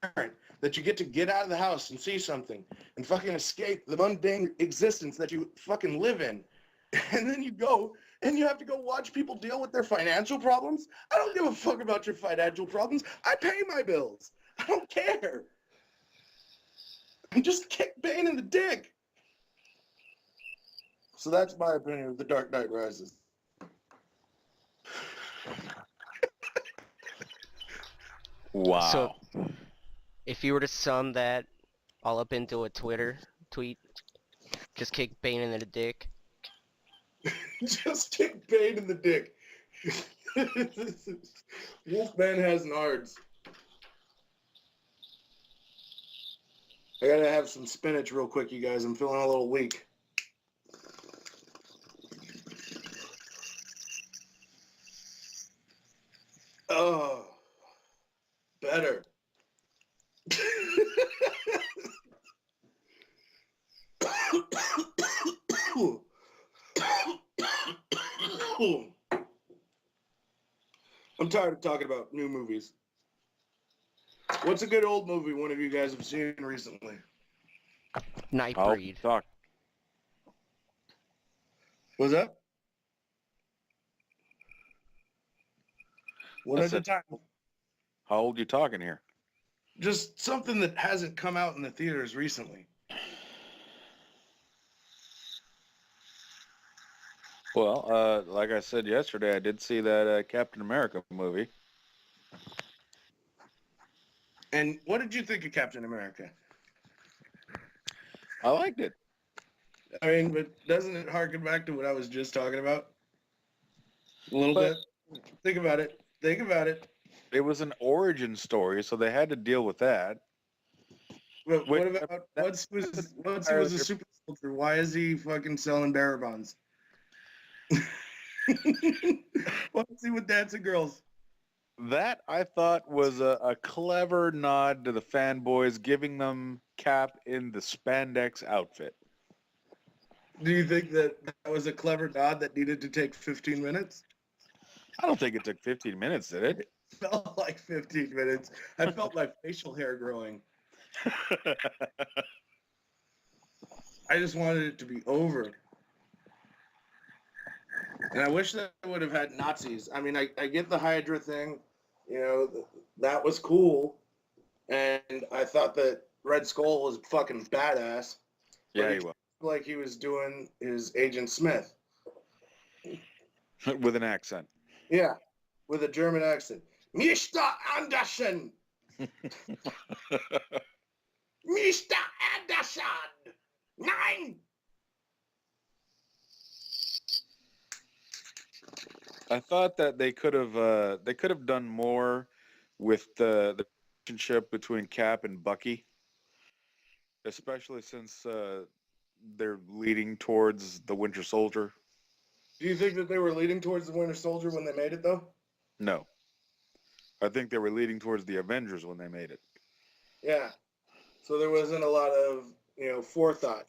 parent, that you get out of the house and see something and fucking escape the mundane existence that you fucking live in. And then you go and you have to go watch people deal with their financial problems. I don't give a fuck about your financial problems. I pay my bills. I don't care. Just kick Bane in the dick. So that's my opinion of The Dark Knight Rises. Wow. So, if you were to sum that all up into a Twitter tweet, just kick Bane in the dick. Just kick Bane in the dick. Wolfman has nards. I gotta have some spinach real quick, you guys. I'm feeling a little weak. Oh, better. I'm tired of talking about new movies. What's a good old movie one of you guys have seen recently? Nightbreed. Talk. What's that? One I at a said- time. How old you talking here? Just something that hasn't come out in the theaters recently. Well, like I said yesterday, I did see that Captain America movie. And what did you think of Captain America? I liked it. I mean, but doesn't it harken back to what I was just talking about? A little But- bit. Think about it. Think about it. It was an origin story, so they had to deal with that. But Wait, what about that's once he was a super soldier? Why is he fucking selling bearer bonds? What's he with dancing girls? That I thought was a clever nod to the fanboys, giving them Cap in the spandex outfit. Do you think that was a clever nod that needed to take 15 minutes? I don't think it took 15 minutes, did it? It felt like 15 minutes. I felt my facial hair growing. I just wanted it to be over. And I wish that I would have had Nazis. I mean, I get the Hydra thing. You know, that was cool. And I thought that Red Skull was fucking badass. Yeah, But he was. like he was doing his Agent Smith. With an accent. Yeah, with a German accent. Mr. Anderson! Mr. Anderson! Nine! I thought that they could have done more with the relationship between Cap and Bucky, especially since they're leading towards the Winter Soldier. Do you think that they were leading towards the Winter Soldier when they made it, though? No, I think they were leading towards the Avengers when they made it. Yeah. So there wasn't a lot of, forethought.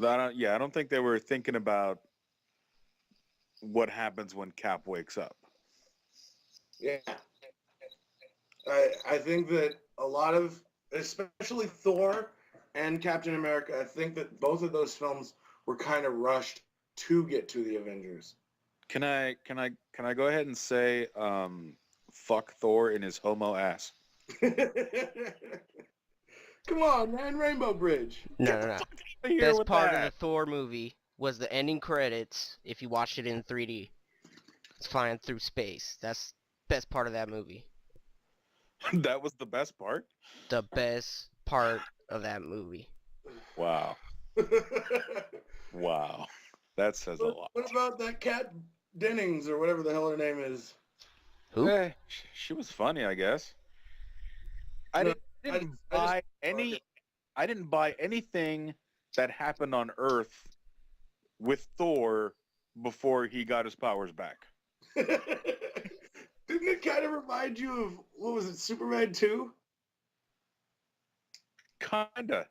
I don't think they were thinking about what happens when Cap wakes up. Yeah. I think that a lot of, especially Thor and Captain America, I think that both of those films were kind of rushed to get to the Avengers. Can I go ahead and say fuck Thor in his homo ass? Come on, man, Rainbow Bridge. No. Here Best with part of that. the Thor movie was the ending credits. If you watched it in 3D, it's flying through space. That's best part of that movie. That was the best part. The best part of that movie. Wow. Wow. That says a lot. What about that Kat Dennings or whatever the hell her name is? Who? She was funny, I guess. No, I didn't buy anything that happened on Earth with Thor before he got his powers back. Didn't it kind of remind you of, what was it, Superman 2? Kinda.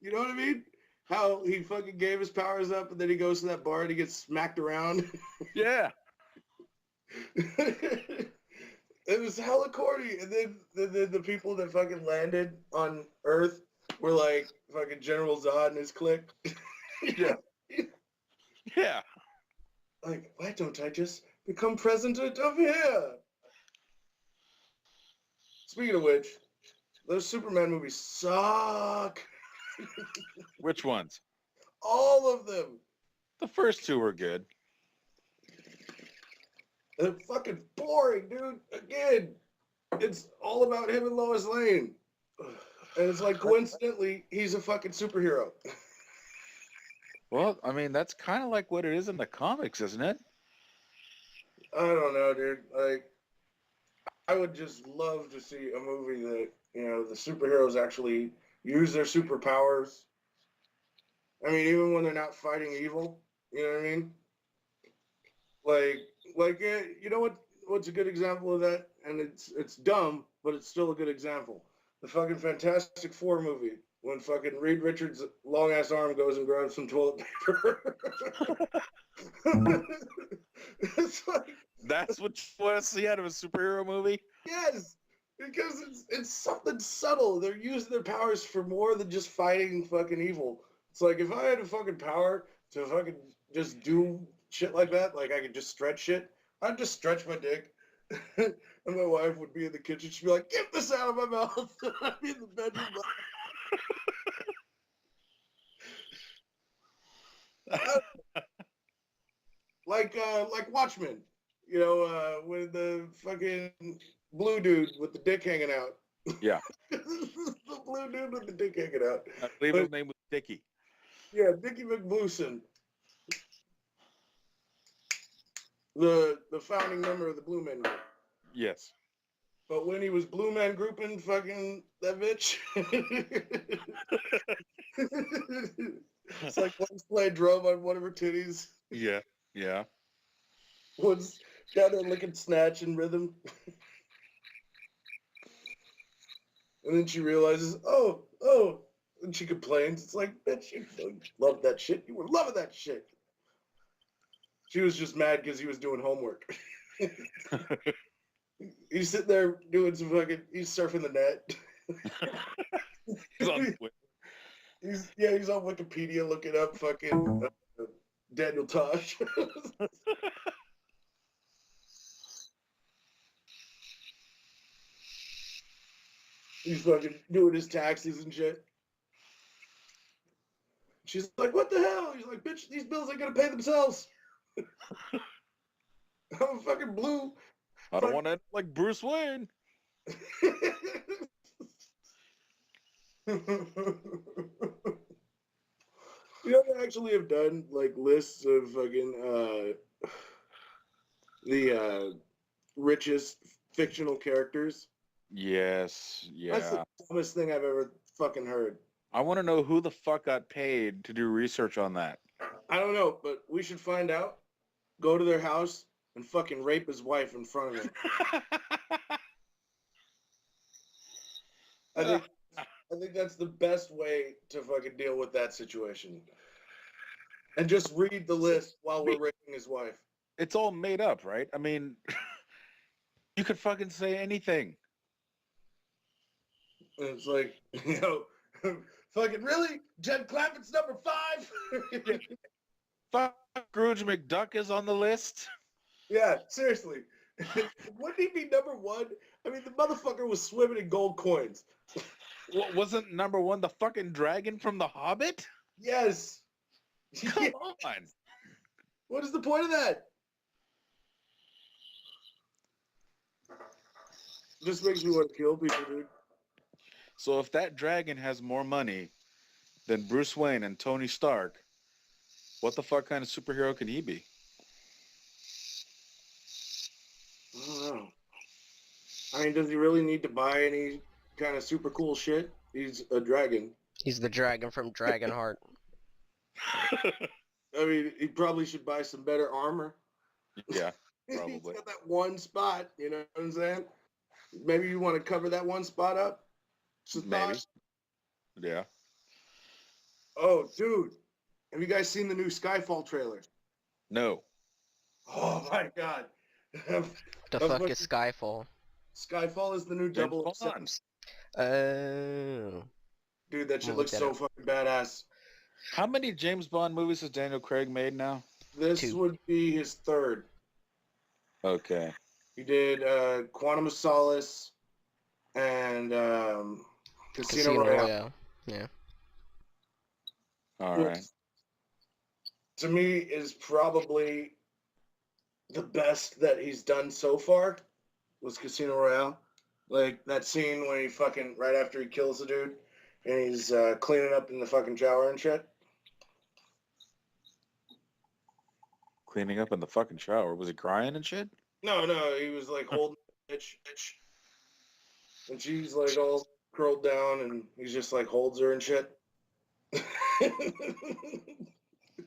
You know what I mean? How he fucking gave his powers up and then he goes to that bar and he gets smacked around. Yeah. It was hella corny. And then the people that fucking landed on Earth were like fucking General Zod and his clique. Yeah. Yeah. Like, why don't I just become president of here? Speaking of which, those Superman movies suck. Which ones? All of them. The first two were good. They're fucking boring, dude. Again, it's all about him and Lois Lane. And it's like, coincidentally, he's a fucking superhero. Well, I mean, that's kind of like what it is in the comics, isn't it? I don't know, dude. Like, I would just love to see a movie that, you know, the superheroes actually use their superpowers. I mean, even when they're not fighting evil, you know what I mean? You know what's a good example of that? And it's dumb, but it's still a good example. The fucking Fantastic Four movie, when fucking Reed Richards' long ass arm goes and grabs some toilet paper. It's like, That's what you want to see out of a superhero movie? yes, because it's something subtle. They're using their powers for more than just fighting fucking evil. It's like, if I had a fucking power to fucking just do shit like that, like I could just stretch shit, I'd just stretch my dick. And my wife would be in the kitchen. She'd be like, "Get this out of my mouth." I'd be in the bedroom. Like Watchmen. You know, with the fucking blue dude with the dick hanging out. Yeah. The blue dude with the dick hanging out. I believe his name was Dickie. Yeah, Dickie McBlueson. The founding member of the Blue Men Group. Yes. But when he was Blue Man grouping fucking that bitch, it's like one's playing drum on one of her titties, Yeah. Yeah. one's down there licking snatch and rhythm. And then she realizes, oh, and she complains. It's like, bitch, you love that shit. You were loving that shit. She was just mad because he was doing homework. He's sitting there doing some fucking, he's surfing the net. He's on He's on Wikipedia looking up fucking Daniel Tosh. He's fucking doing his taxes and shit. She's like, what the hell? He's like, bitch, these bills ain't gonna pay themselves. I'm a fucking blue. I don't want to end like Bruce Wayne. You know, they actually have done like lists of fucking the richest fictional characters. Yes. That's Yeah. the dumbest thing I've ever fucking heard. I want to know who the fuck got paid to do research on that. I don't know, but we should find out. Go to their house and fucking rape his wife in front of him. I think that's the best way to fucking deal with that situation. And just read the list while we're raping his wife. It's all made up, right? I mean, you could fucking say anything. And it's like, you know, Fucking really? Jed Clappett's number 5? Fuck, Scrooge McDuck is on the list. Yeah, seriously. Wouldn't he be number 1? I mean, the motherfucker was swimming in gold coins. Wasn't number 1 the fucking dragon from The Hobbit? Yes. Come on. What is the point of that? Just makes me want to kill people, dude. So if that dragon has more money than Bruce Wayne and Tony Stark, what the fuck kind of superhero can he be? I don't know. I mean, does he really need to buy any kind of super cool shit? He's a dragon. He's the dragon from Dragonheart. I mean, he probably should buy some better armor. Yeah, He's probably. got that one spot, you know what I'm saying? Maybe you want to cover that one spot up? Just a Maybe. thought. Yeah. Oh, dude. Have you guys seen the new Skyfall trailer? No. Oh, my God. The fuck is Skyfall? Skyfall is the new James 007. Bond. Oh. Dude, that shit Look looks that so up. fucking badass. How many James Bond movies has Daniel Craig made now? This 2. would be his 3rd. Okay. He did Quantum of Solace and Casino Royale. Yeah. All Which, right. to me, is probably the best that he's done so far. Was Casino Royale. Like that scene when he fucking right after he kills the dude and he's cleaning up in the fucking shower and shit. Cleaning up in the fucking shower. Was he crying and shit? No, he was like holding the bitch, and she's like all curled down, and he just like holds her and shit.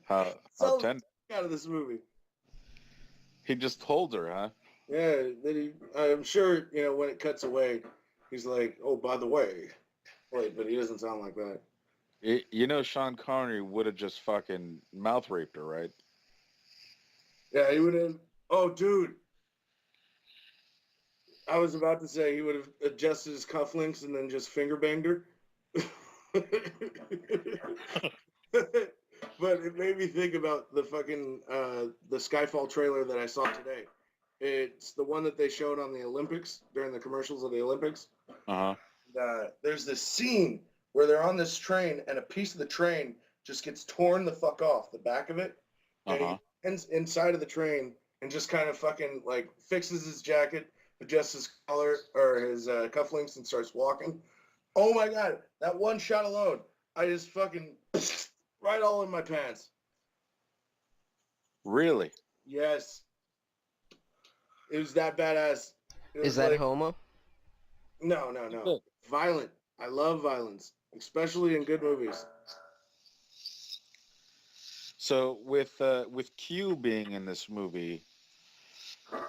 How So tender. out of this movie. He just holds her, huh? Yeah, I'm sure, you know, when it cuts away, he's like, oh, by the way. Wait, but he doesn't sound like that. You know Sean Connery would have just fucking mouth raped her, right? Yeah, he would have. Oh, dude. I was about to say he would have adjusted his cufflinks and then just finger banged her. But it made me think about the fucking the Skyfall trailer that I saw today. It's the one that they showed on the Olympics during the commercials of the Olympics. Uh-huh. There's this scene where they're on this train and a piece of the train just gets torn the fuck off the back of it, and Uh-huh. he ends inside of the train and just kind of fucking like fixes his jacket, adjusts his collar or his cufflinks, and starts walking. Oh my God, that one shot alone, I just fucking right all in my pants. Really? Yes, it was that badass. It was Is that like, homo? No. Violent. I love violence, especially in good movies. So with Q being in this movie,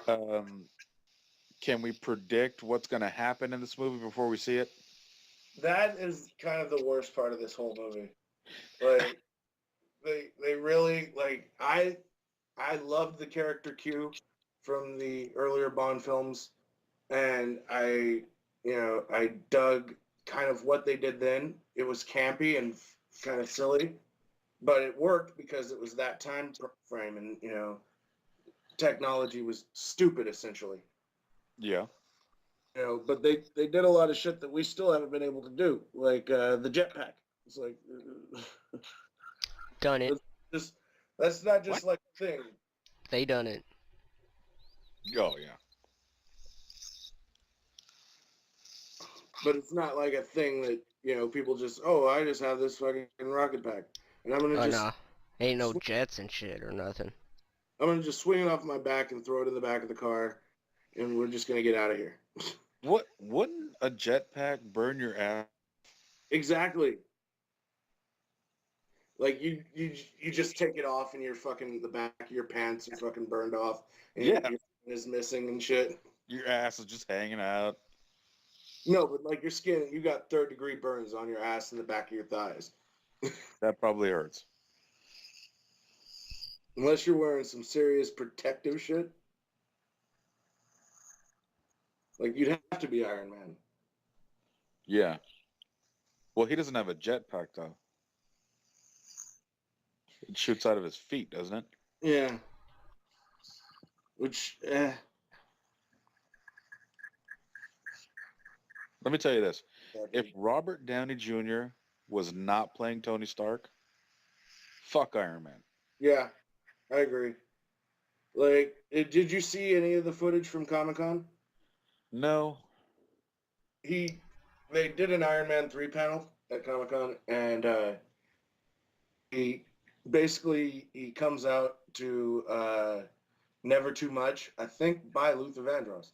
can we predict what's going to happen in this movie before we see it? That is kind of the worst part of this whole movie. Like they really like I loved the character Q from the earlier Bond films, and I dug kind of what they did then. It was campy and kind of silly, but it worked because it was that time frame, and technology was stupid essentially. Yeah. But they did a lot of shit that we still haven't been able to do, like the jetpack. It's like Done it. that's not just like a thing. They done it. Oh yeah. But it's not like a thing that people just I just have this fucking rocket pack and I'm gonna Oh just nah. Ain't no jets and shit or nothing. I'm gonna just swing it off my back and throw it in the back of the car, and we're just gonna get out of here. Wouldn't a jetpack burn your ass? Exactly. Like you just take it off and you're fucking the back of your pants are fucking burned off and Yeah. your skin is missing and shit. Your ass is just hanging out. No, but like your skin, you got 3rd-degree burns on your ass and the back of your thighs. That probably hurts. Unless you're wearing some serious protective shit. Like you'd have to be Iron Man. Yeah. Well, he doesn't have a jetpack though. It shoots out of his feet, doesn't it? Yeah. Which, Let me tell you this: yeah, if Robert Downey Jr. was not playing Tony Stark, fuck Iron Man. yeah, I agree. Like, did you see any of the footage from Comic-Con? No. They did an Iron Man 3 panel at Comic-Con, and he he comes out to Never Too Much, I think by Luther Vandross.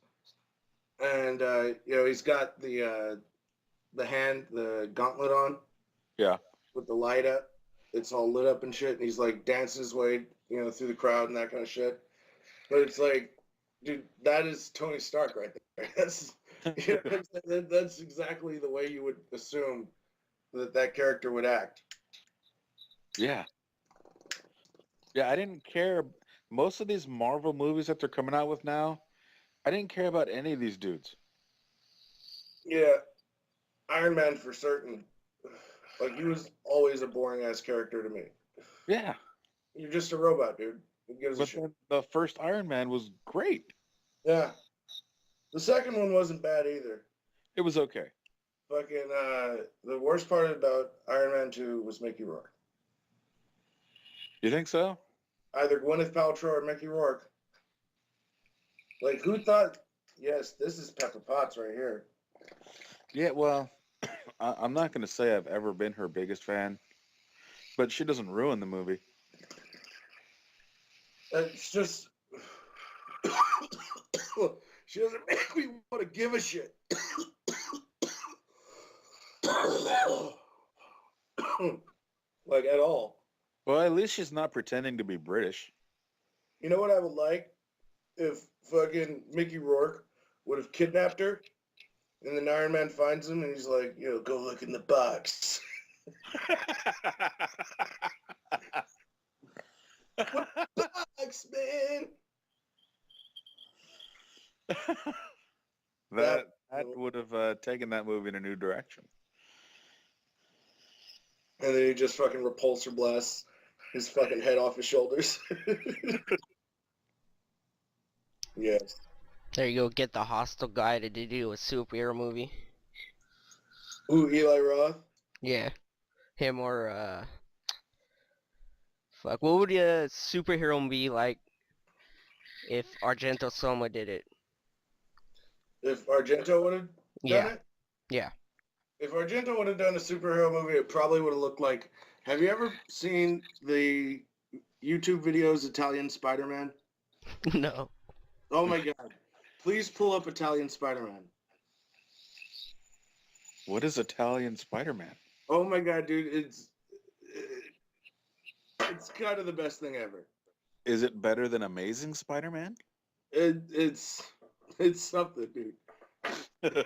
And he's got the gauntlet on Yeah. with the light up. It's all lit up and shit, and he's like dancing his way, through the crowd and that kind of shit. But it's like, dude, that is Tony Stark right there. That's exactly the way you would assume that character would act. Yeah. Yeah, I didn't care. Most of these Marvel movies that they're coming out with now, I didn't care about any of these dudes. Yeah, Iron Man for certain. Like, he was always a boring ass character to me. Yeah. You're just a robot, dude. Who gives a But shit? then the first Iron Man was great. Yeah. The second one wasn't bad either. It was okay. Fucking the worst part about Iron Man 2 was Mickey Rourke. You think so? Either Gwyneth Paltrow or Mickey Rourke. Like, who thought, yes, this is Pepper Potts right here. Yeah, well, I'm not going to say I've ever been her biggest fan, but she doesn't ruin the movie. It's just, she doesn't make me want to give a shit. Like, at all. Well, at least she's not pretending to be British. You know what I would like? If fucking Mickey Rourke would have kidnapped her, and then Iron Man finds him, and he's like, go look in the box. Box, man! that would have taken that movie in a new direction. And then he just fucking repulsor blasts his fucking head off his shoulders. Yes. There you go. Get the hostile guy to do a superhero movie. Ooh, Eli Roth. Yeah, him or fuck. What would a superhero be like if Argento Soma did it? If Argento would have done Yeah, it? yeah. If Argento would have done a superhero movie, it probably would have looked like... Have you ever seen the YouTube videos Italian Spider-Man? No. Oh my god. Please pull up Italian Spider-Man. What is Italian Spider-Man? Oh my god, dude, it's kind of the best thing ever. Is it better than Amazing Spider-Man? It's something, dude.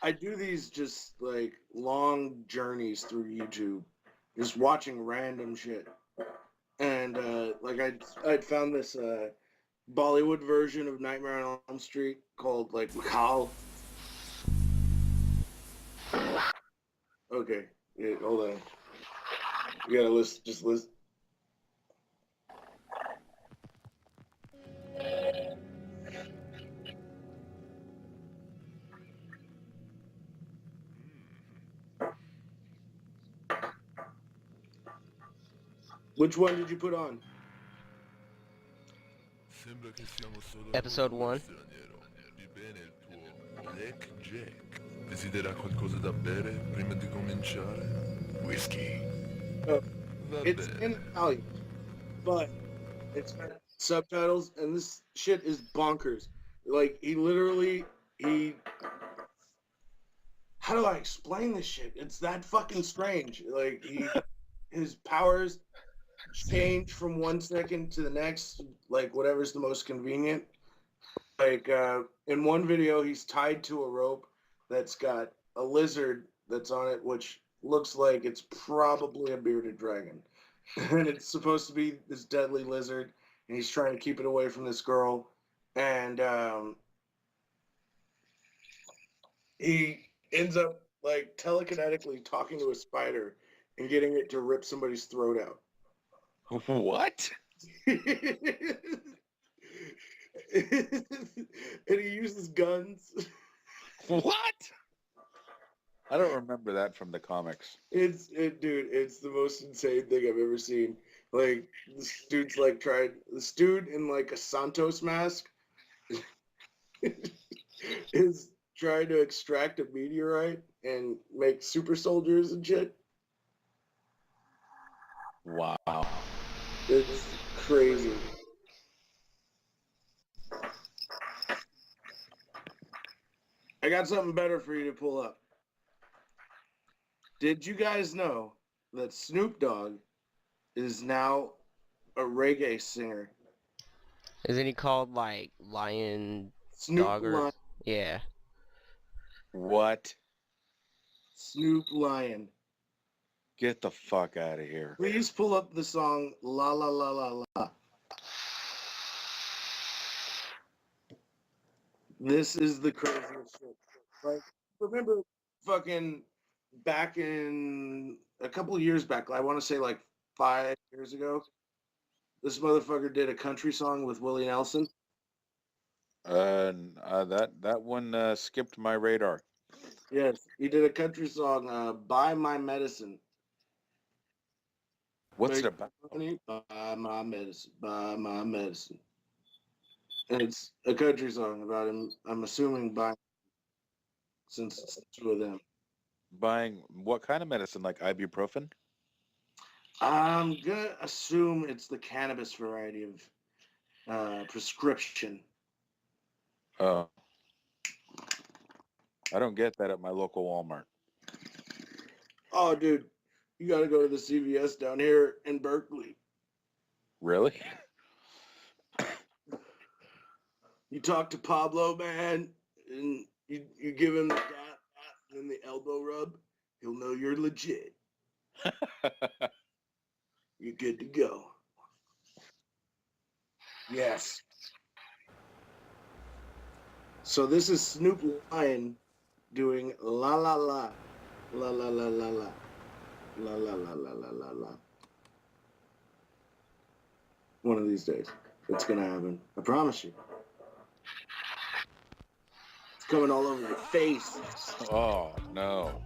I do these just like long journeys through YouTube, just watching random shit, and like I'd found this Bollywood version of Nightmare on Elm Street called like Makal. Okay, yeah, hold on. You gotta listen. Just listen. Which one did you put on? Episode 1. Ebbene, il tuo Blackjack desidera qualcosa da bere prima di cominciare? Whisky. Oh, Va it's bene. in Italian, but it's got subtitles, and this shit is bonkers. Like he. How do I explain this shit? It's that fucking strange. Like his powers change from 1 second to the next, like whatever's the most convenient. Like in one video, he's tied to a rope that's got a lizard that's on it, which looks like it's probably a bearded dragon, and it's supposed to be this deadly lizard, and he's trying to keep it away from this girl, and he ends up like telekinetically talking to a spider and getting it to rip somebody's throat out. What? And he uses guns. What? I don't remember that from the comics. Dude, it's the most insane thing I've ever seen. Like this dude in like a Santos mask is trying to extract a meteorite and make super soldiers and shit. Wow. It's crazy. I got something better for you to pull up. Did you guys know that Snoop Dogg is now a reggae singer? Isn't he called like Lion Snoop Dogger? Lion. Yeah. What? Snoop Lion. Get the fuck out of here. Please pull up the song La La La La La. This is the craziest shit. Like, remember fucking back in a couple of years back, I want to say like 5 years ago, this motherfucker did a country song with Willie Nelson. That one skipped my radar. Yes, he did a country song, Buy My Medicine. What's it Make about? money, buy my medicine, buy my medicine. And it's a country song about him, I'm assuming buying, since it's the two of them. Buying what kind of medicine? Like ibuprofen? I'm gonna assume it's the cannabis variety of prescription. Oh. I don't get that at my local Walmart. Oh, dude, you gotta go to the CVS down here in Berkeley. Really? You talk to Pablo, man, and you give him the dap and the elbow rub, he'll know you're legit. You're good to go. Yes. So this is Snoop Lion doing La La La, La La La La La, La La La La La La La. One of these days, it's gonna happen. I promise you. It's coming all over your face. Oh, no.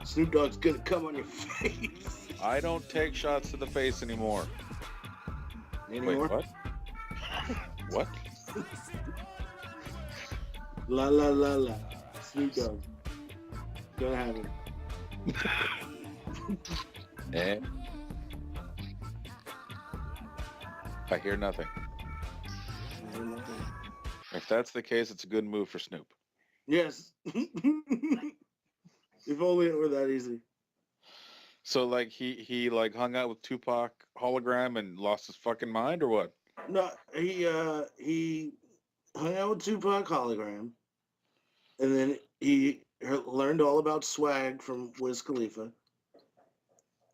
Snoop Dogg's gonna come on your face. I don't take shots to the face anymore. Anymore? Wait, what? What? La la la la. Snoop Dogg. Gonna happen. Eh? I hear nothing. If that's the case, it's a good move for Snoop. Yes. If only it were that easy. So like he like hung out with Tupac hologram and lost his fucking mind or what? No, he hung out with Tupac hologram, and then he learned all about swag from Wiz Khalifa.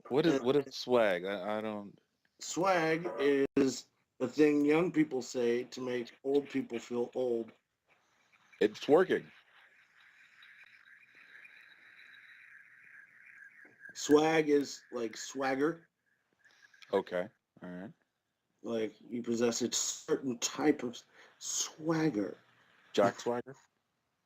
What is swag? I don't. Swag is the thing young people say to make old people feel old. It's working. Swag is like swagger, Okay. All right. like you possess a certain type of swagger. Jack Swagger.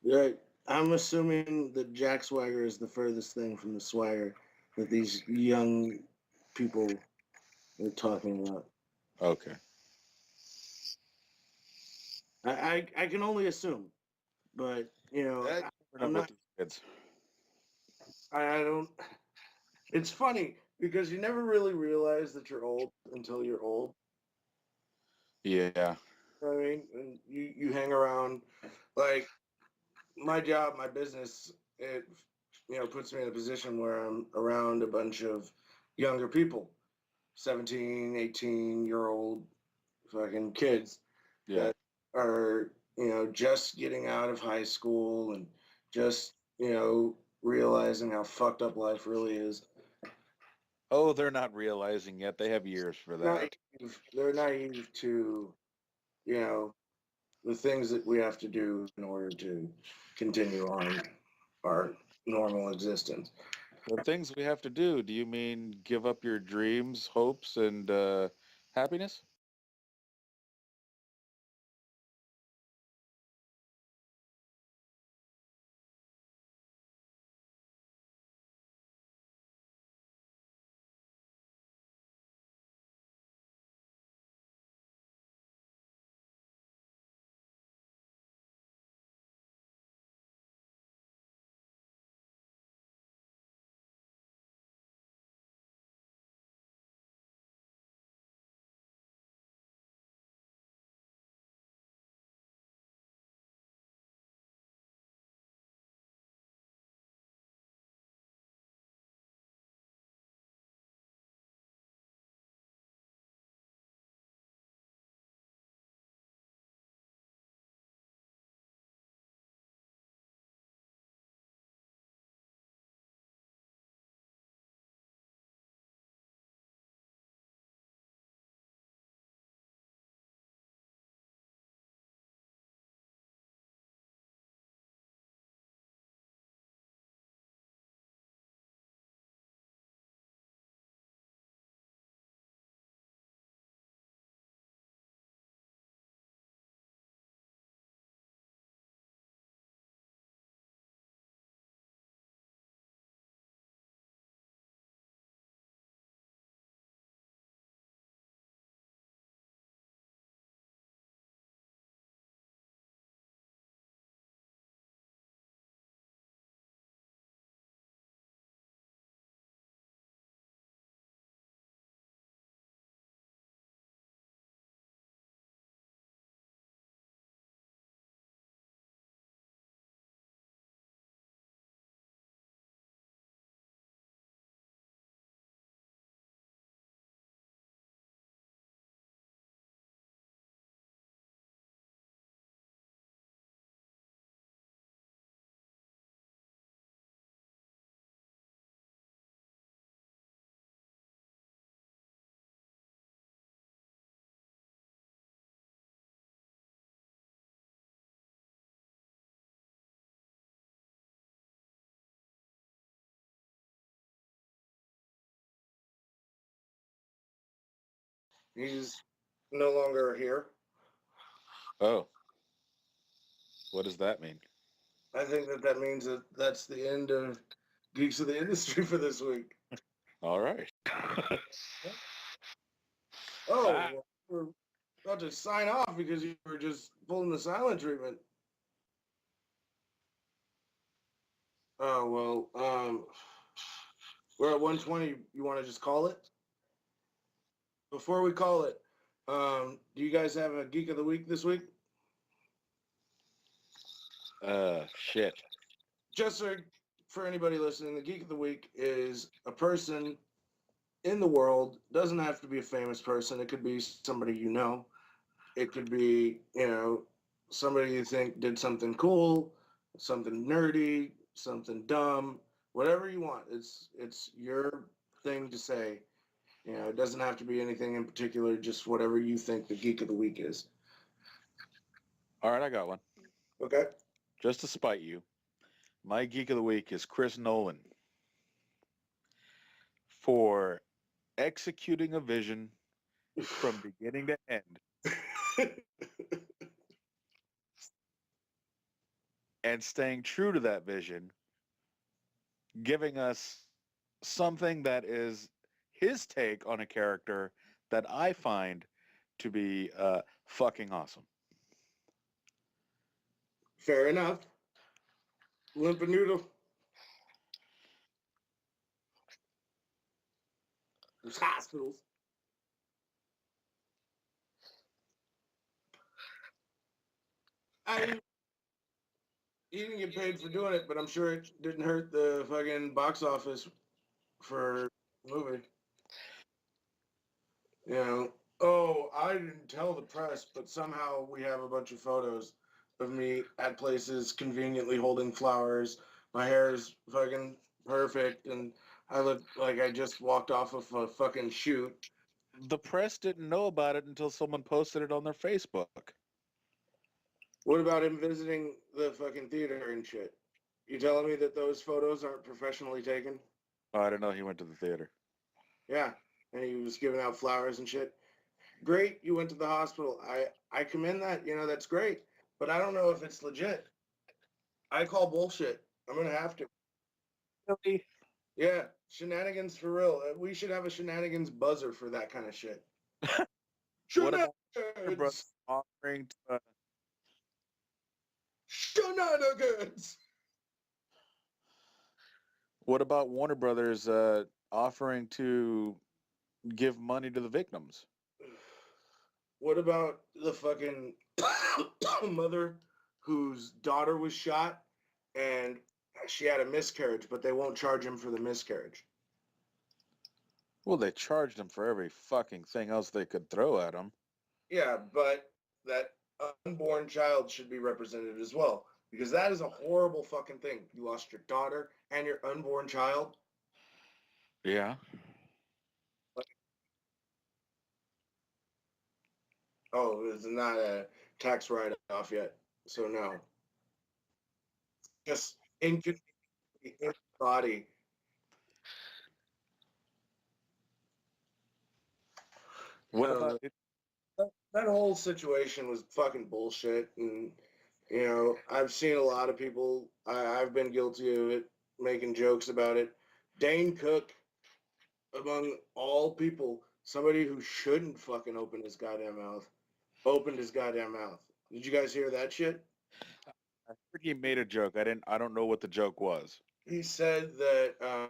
Right. I'm assuming that Jack Swagger is the furthest thing from the swagger that these young people are talking about. Okay. I can only assume, but you know, I'm not. Kids. I don't. It's funny because you never really realize that you're old until you're old. Yeah. You know what I mean? And you hang around, like my job, my business, it puts me in a position where I'm around a bunch of younger people, 17, 18-year-old fucking kids Yeah. that are, just getting out of high school and just, realizing how fucked up life really is. Oh, they're not realizing yet. They have years for that. They're naive to, the things that we have to do in order to continue on. our normal existence. The things we have to do. Do you mean give up your dreams, hopes, and happiness? He's no longer here. Oh, what does that mean? I think that means that that's the end of Geeks of the Industry for this week. All right. Oh, well, we're about to sign off because you were just pulling the silent treatment. Oh, well, we're at 120. You want to just call it? Before we call it, do you guys have a Geek of the Week this week? Shit. Just for anybody listening, the Geek of the Week is a person in the world. Doesn't have to be a famous person. It could be somebody you know. It could be, somebody you think did something cool, something nerdy, something dumb, whatever you want. It's your thing to say. It doesn't have to be anything in particular, just whatever you think the Geek of the Week is. All right, I got one. Okay. Just to spite you, my geek of the week is Chris Nolan for executing a vision from beginning to end and staying true to that vision, giving us something that is his take on a character that I find to be fucking awesome. Fair enough. Limp noodle. There's hospitals. I He didn't get paid for doing it, but I'm sure it didn't hurt the fucking box office for the movie. Oh, I didn't tell the press, but somehow we have a bunch of photos of me at places conveniently holding flowers. My hair is fucking perfect, and I look like I just walked off of a fucking shoot. The press didn't know about it until someone posted it on their Facebook. What about him visiting the fucking theater and shit? You telling me that those photos aren't professionally taken? Oh, I didn't know he went to the theater. Yeah, and he was giving out flowers and shit. Great, you went to the hospital. I commend that. You know, that's great. But I don't know if it's legit. I call bullshit. I'm gonna have to. Really? Yeah, shenanigans for real. We should have a shenanigans buzzer for that kind of shit. What about Warner Brothers Shenanigans. offering to, Shenanigans. what about Warner Brothers offering to give money to the victims? What about the fucking mother whose daughter was shot and she had a miscarriage, but they won't charge him for the miscarriage? Well, they charged him for every fucking thing else they could throw at him. Yeah, but that unborn child should be represented as well because that is a horrible fucking thing. You lost your daughter and your unborn child. Yeah. Oh, it's not a tax write-off yet, so no. Just inconveniently in the body. What No, about it? that whole situation was fucking bullshit, and you know I've seen a lot of people. I've been guilty of it, making jokes about it. Dane Cook, among all people, somebody who shouldn't fucking open his goddamn mouth, opened his goddamn mouth. Did you guys hear that shit? I heard he made a joke. I don't know what the joke was. He said that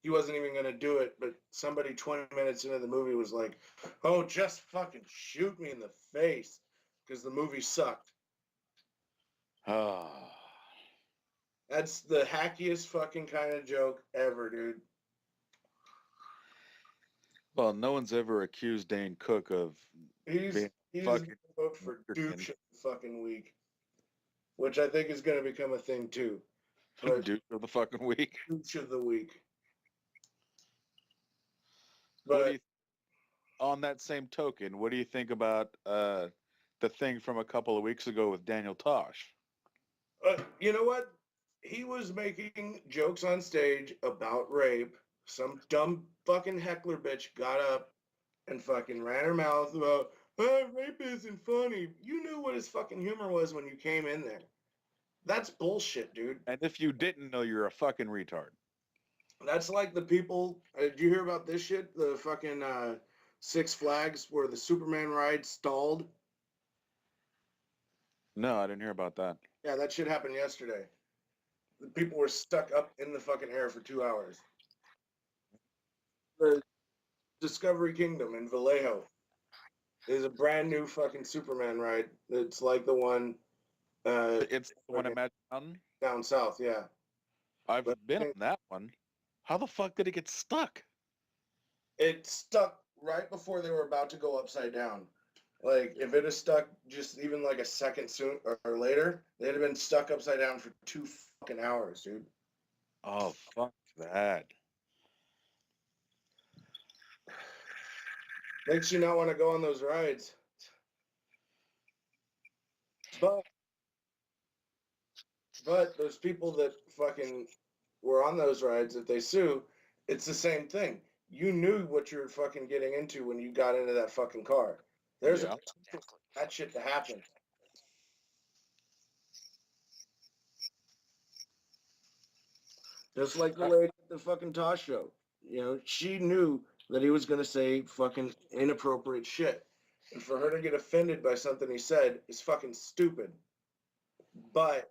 he wasn't even going to do it, but somebody 20 minutes into the movie was like, "Oh, just fucking shoot me in the face," because the movie sucked. Ah. That's the hackiest fucking kind of joke ever, dude. Well, no one's ever accused Dane Cook of He's being he's fucking gonna vote for American. douche of the fucking week, which I think is going to become a thing too. But Dude of the fucking week. douche of the week. What do But you, on that same token, what do you think about the thing from a couple of weeks ago with Daniel Tosh? you know what? He was making jokes on stage about rape. Some dumb fucking heckler bitch got up and fucking ran her mouth about, oh, rape isn't funny. You knew what his fucking humor was when you came in there. That's bullshit, dude. And if you didn't know, you're a fucking retard. That's like the people. Did you hear about this shit? The fucking Six Flags where the Superman ride stalled. No, I didn't hear about that. Yeah, that shit happened yesterday. The people were stuck up in the fucking air for 2 hours. The Discovery Kingdom in Vallejo is a brand new fucking Superman ride. It's like the one It's the one at Magic Mountain. down south. Yeah, I've but been on that one. How the fuck did it get stuck? it stuck right before they were about to go upside down. Like if it had stuck just even like a second soon or later, they'd have been stuck upside down for 2 fucking hours, dude. Oh, fuck that. Makes you not want to go on those rides. But those people that fucking were on those rides, if they sue, it's the same thing. You knew what you were fucking getting into when you got into that fucking car. There's Yeah. a potential for that shit to happen. Just like the lady at the fucking Tosh show. You know, she knew that he was going to say fucking inappropriate shit. And for her to get offended by something he said is fucking stupid. But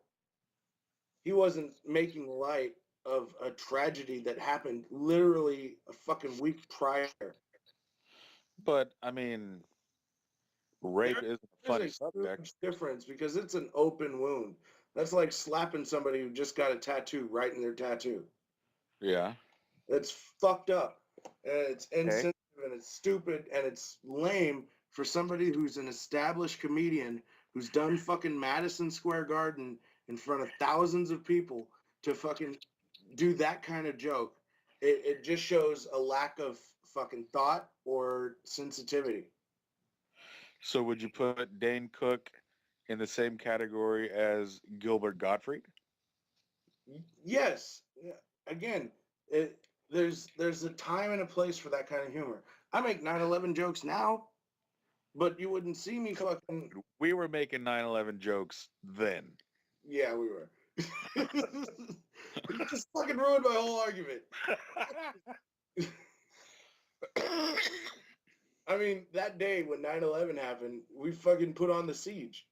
he wasn't making light of a tragedy that happened literally a fucking week prior. But, I mean, rape isn't a funny There's a subject. huge difference because it's an open wound. That's like slapping somebody who just got a tattoo right in their tattoo. Yeah. It's fucked up. And it's insensitive and it's stupid and it's lame for somebody who's an established comedian who's done fucking Madison Square Garden in front of thousands of people to fucking do that kind of joke. It just shows a lack of fucking thought or sensitivity. So would you put Dane Cook in the same category as Gilbert Gottfried? Yes. Yeah. Again, there's a time and a place for that kind of humor. I make 9/11 jokes now, but you wouldn't see me fucking. We were making 9/11 jokes then. Yeah, we were. You just fucking ruined my whole argument. I mean, that day when 9/11 happened, we fucking put on the siege.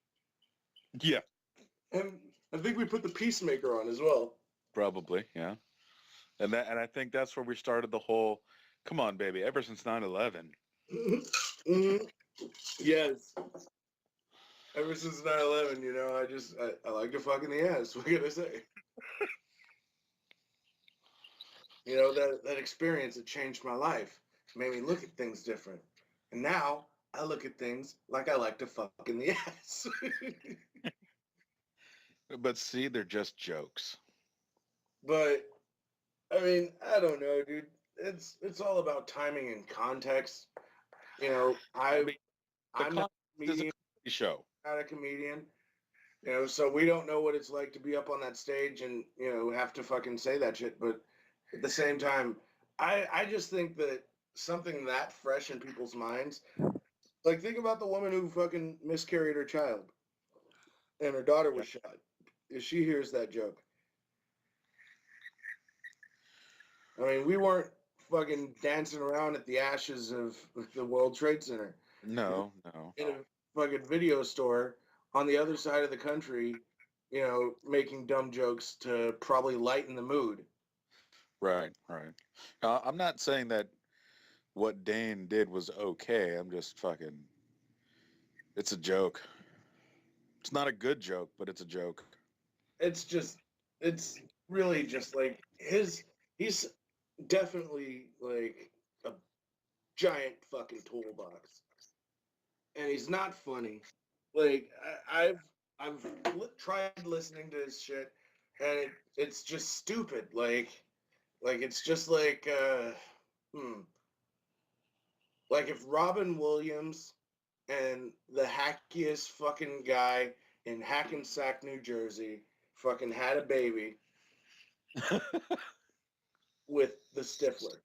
Yeah, And I think we put the Peacemaker on as well. probably. Yeah, and I think that's where we started the whole. Come on, baby. Ever since 9/11. Mhm. Yes. Ever since 9/11, I like to fuck in the ass. What can I say? That experience, it changed my life. It made me look at things different. And now I look at things like I like to fuck in the ass. But see, they're just jokes. But I mean, I don't know, dude. It's all about timing and context. I mean, the I'm not a concept is a comedian, comedy show. not a comedian. So we don't know what it's like to be up on that stage and have to fucking say that shit. But at the same time, I just think that something that fresh in people's minds, like think about the woman who fucking miscarried her child and her daughter was shot. If she hears that joke, I mean, we weren't fucking dancing around at the ashes of the World Trade Center No. in a fucking video store on the other side of the country, making dumb jokes to probably lighten the mood. Right. I'm not saying that what Dane did was okay. I'm just fucking. It's a joke. It's not a good joke, but it's a joke. It's really just like he's definitely like a giant fucking toolbox, and he's not funny. Like I've tried listening to his shit, and it's just stupid. Like it's just like if Robin Williams and the hackiest fucking guy in Hackensack, New Jersey, fucking had a baby with the Stifler.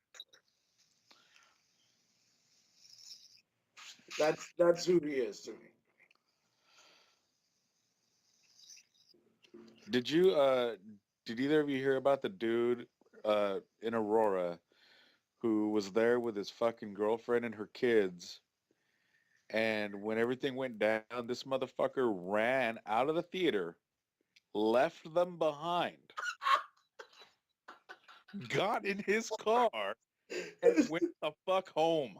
That's who he is to me. Did did either of you hear about the dude in Aurora who was there with his fucking girlfriend and her kids, and when everything went down, this motherfucker ran out of the theater, left them behind, got in his car, and went the fuck home.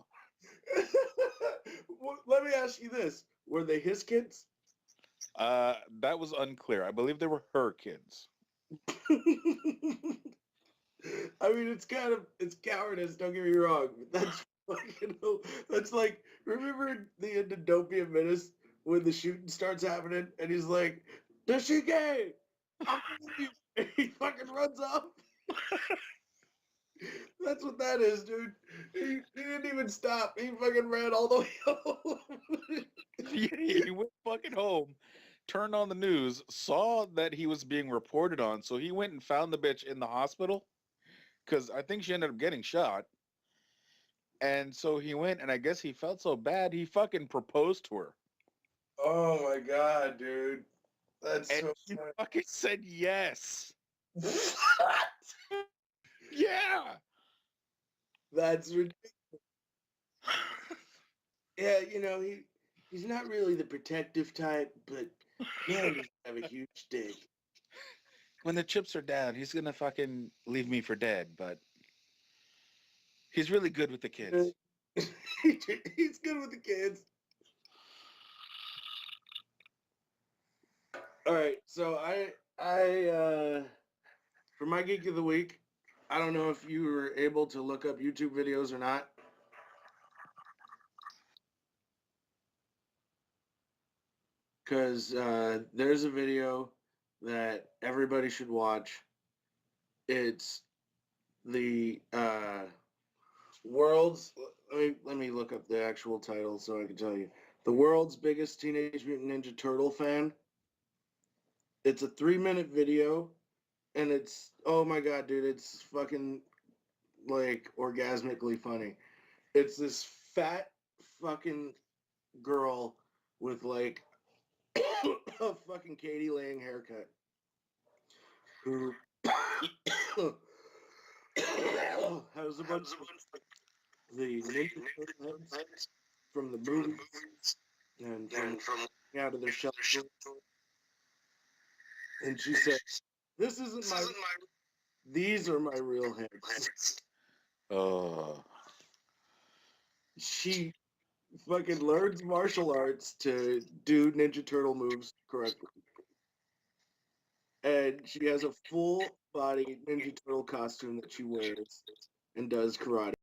Well, let me ask you this: were they his kids? That was unclear. I believe they were her kids. I mean, it's cowardice. Don't get me wrong, but that's fucking. That's like, remember the end of Don't Be a Menace when the shooting starts happening and he's like, "Does she gay?" I'm you. And he fucking runs off. That's what that is, dude. He didn't even stop. He fucking ran all the way home. He went fucking home, turned on the news, saw that he was being reported on, so he went and found the bitch in the hospital because I think she ended up getting shot. And so he went, and I guess he felt so bad, he fucking proposed to her. Oh my god, dude. That's And so she funny. fucking said yes. What? Yeah. That's ridiculous. Yeah, he's not really the protective type, but man, does he have a huge dick. When the chips are down, he's gonna fucking leave me for dead, but he's really good with the kids. He's good with the kids. All right, so for my geek of the week, I don't know if you were able to look up YouTube videos or not. Because there's a video that everybody should watch. It's the world's. Let me look up the actual title so I can tell you. The world's biggest Teenage Mutant Ninja Turtle fan. It's a 3-minute video, and it's oh my god, dude, it's fucking like orgasmically funny. It's this fat fucking girl with like a fucking Katie Lang haircut who has a bunch of the Ninja Turtle heads from the movies and from out of their shell. And she said, "This isn't my. These are my real heads." She fucking learns martial arts to do Ninja Turtle moves correctly. And she has a full body Ninja Turtle costume that she wears and does karate.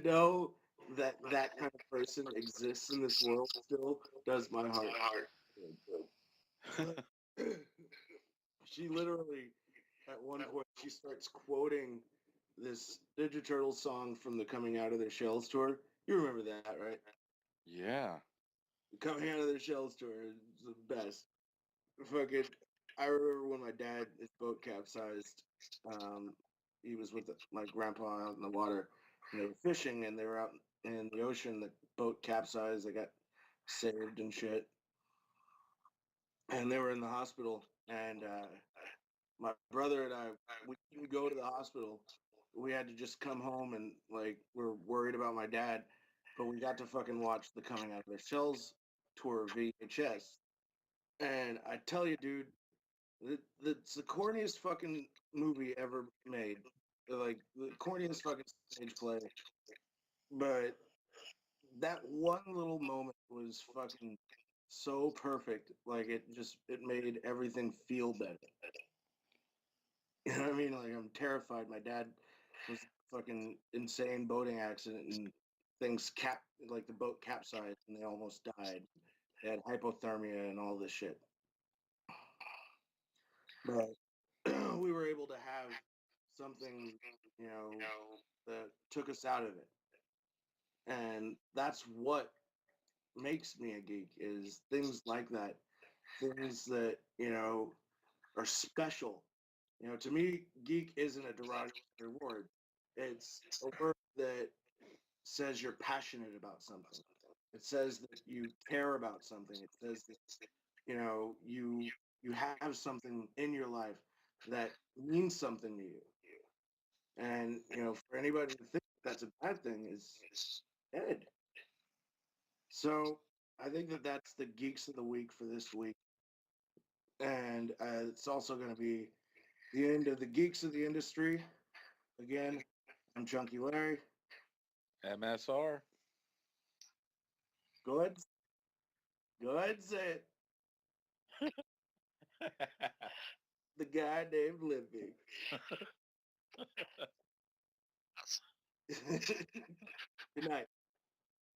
Know that that kind of person exists in this world still does my heart. She literally, at one point, she starts quoting this Ninja Turtle song from the Coming Out of Their Shells tour. You remember that, right? Yeah. Coming Out of Their Shells tour is the best. Fucking, I remember when my dad, his boat capsized. He was with my grandpa out in the water, and they were fishing, and they were out in the ocean. The boat capsized. They got saved and shit, and they were in the hospital. And my brother and I, we didn't go to the hospital. We had to just come home, and like we're worried about my dad, but we got to fucking watch the Coming Out of Their Shells tour VHS. And I tell you, dude, it's the corniest fucking movie ever made. Like the corniest fucking stage play. But that one little moment was fucking so perfect. Like it made everything feel better. You know what I mean? Like I'm terrified. My dad was fucking insane boating accident and things like the boat capsized and they almost died. They had hypothermia and all this shit. But we were able to have something, you know, that took us out of it. And that's what makes me a geek is things like that. Things that, are special. To me, geek isn't a derogatory word. It's a word that says you're passionate about something. It says that you care about something. It says that, you have something in your life that means something to you. And, for anybody to think that's a bad thing is dead. So I think that that's the Geeks of the Week for this week. And it's also going to be the end of the Geeks of the Industry. Again, I'm Chunky Larry. MSR. Go ahead. Go ahead and say it. The guy named Lippy. Good night.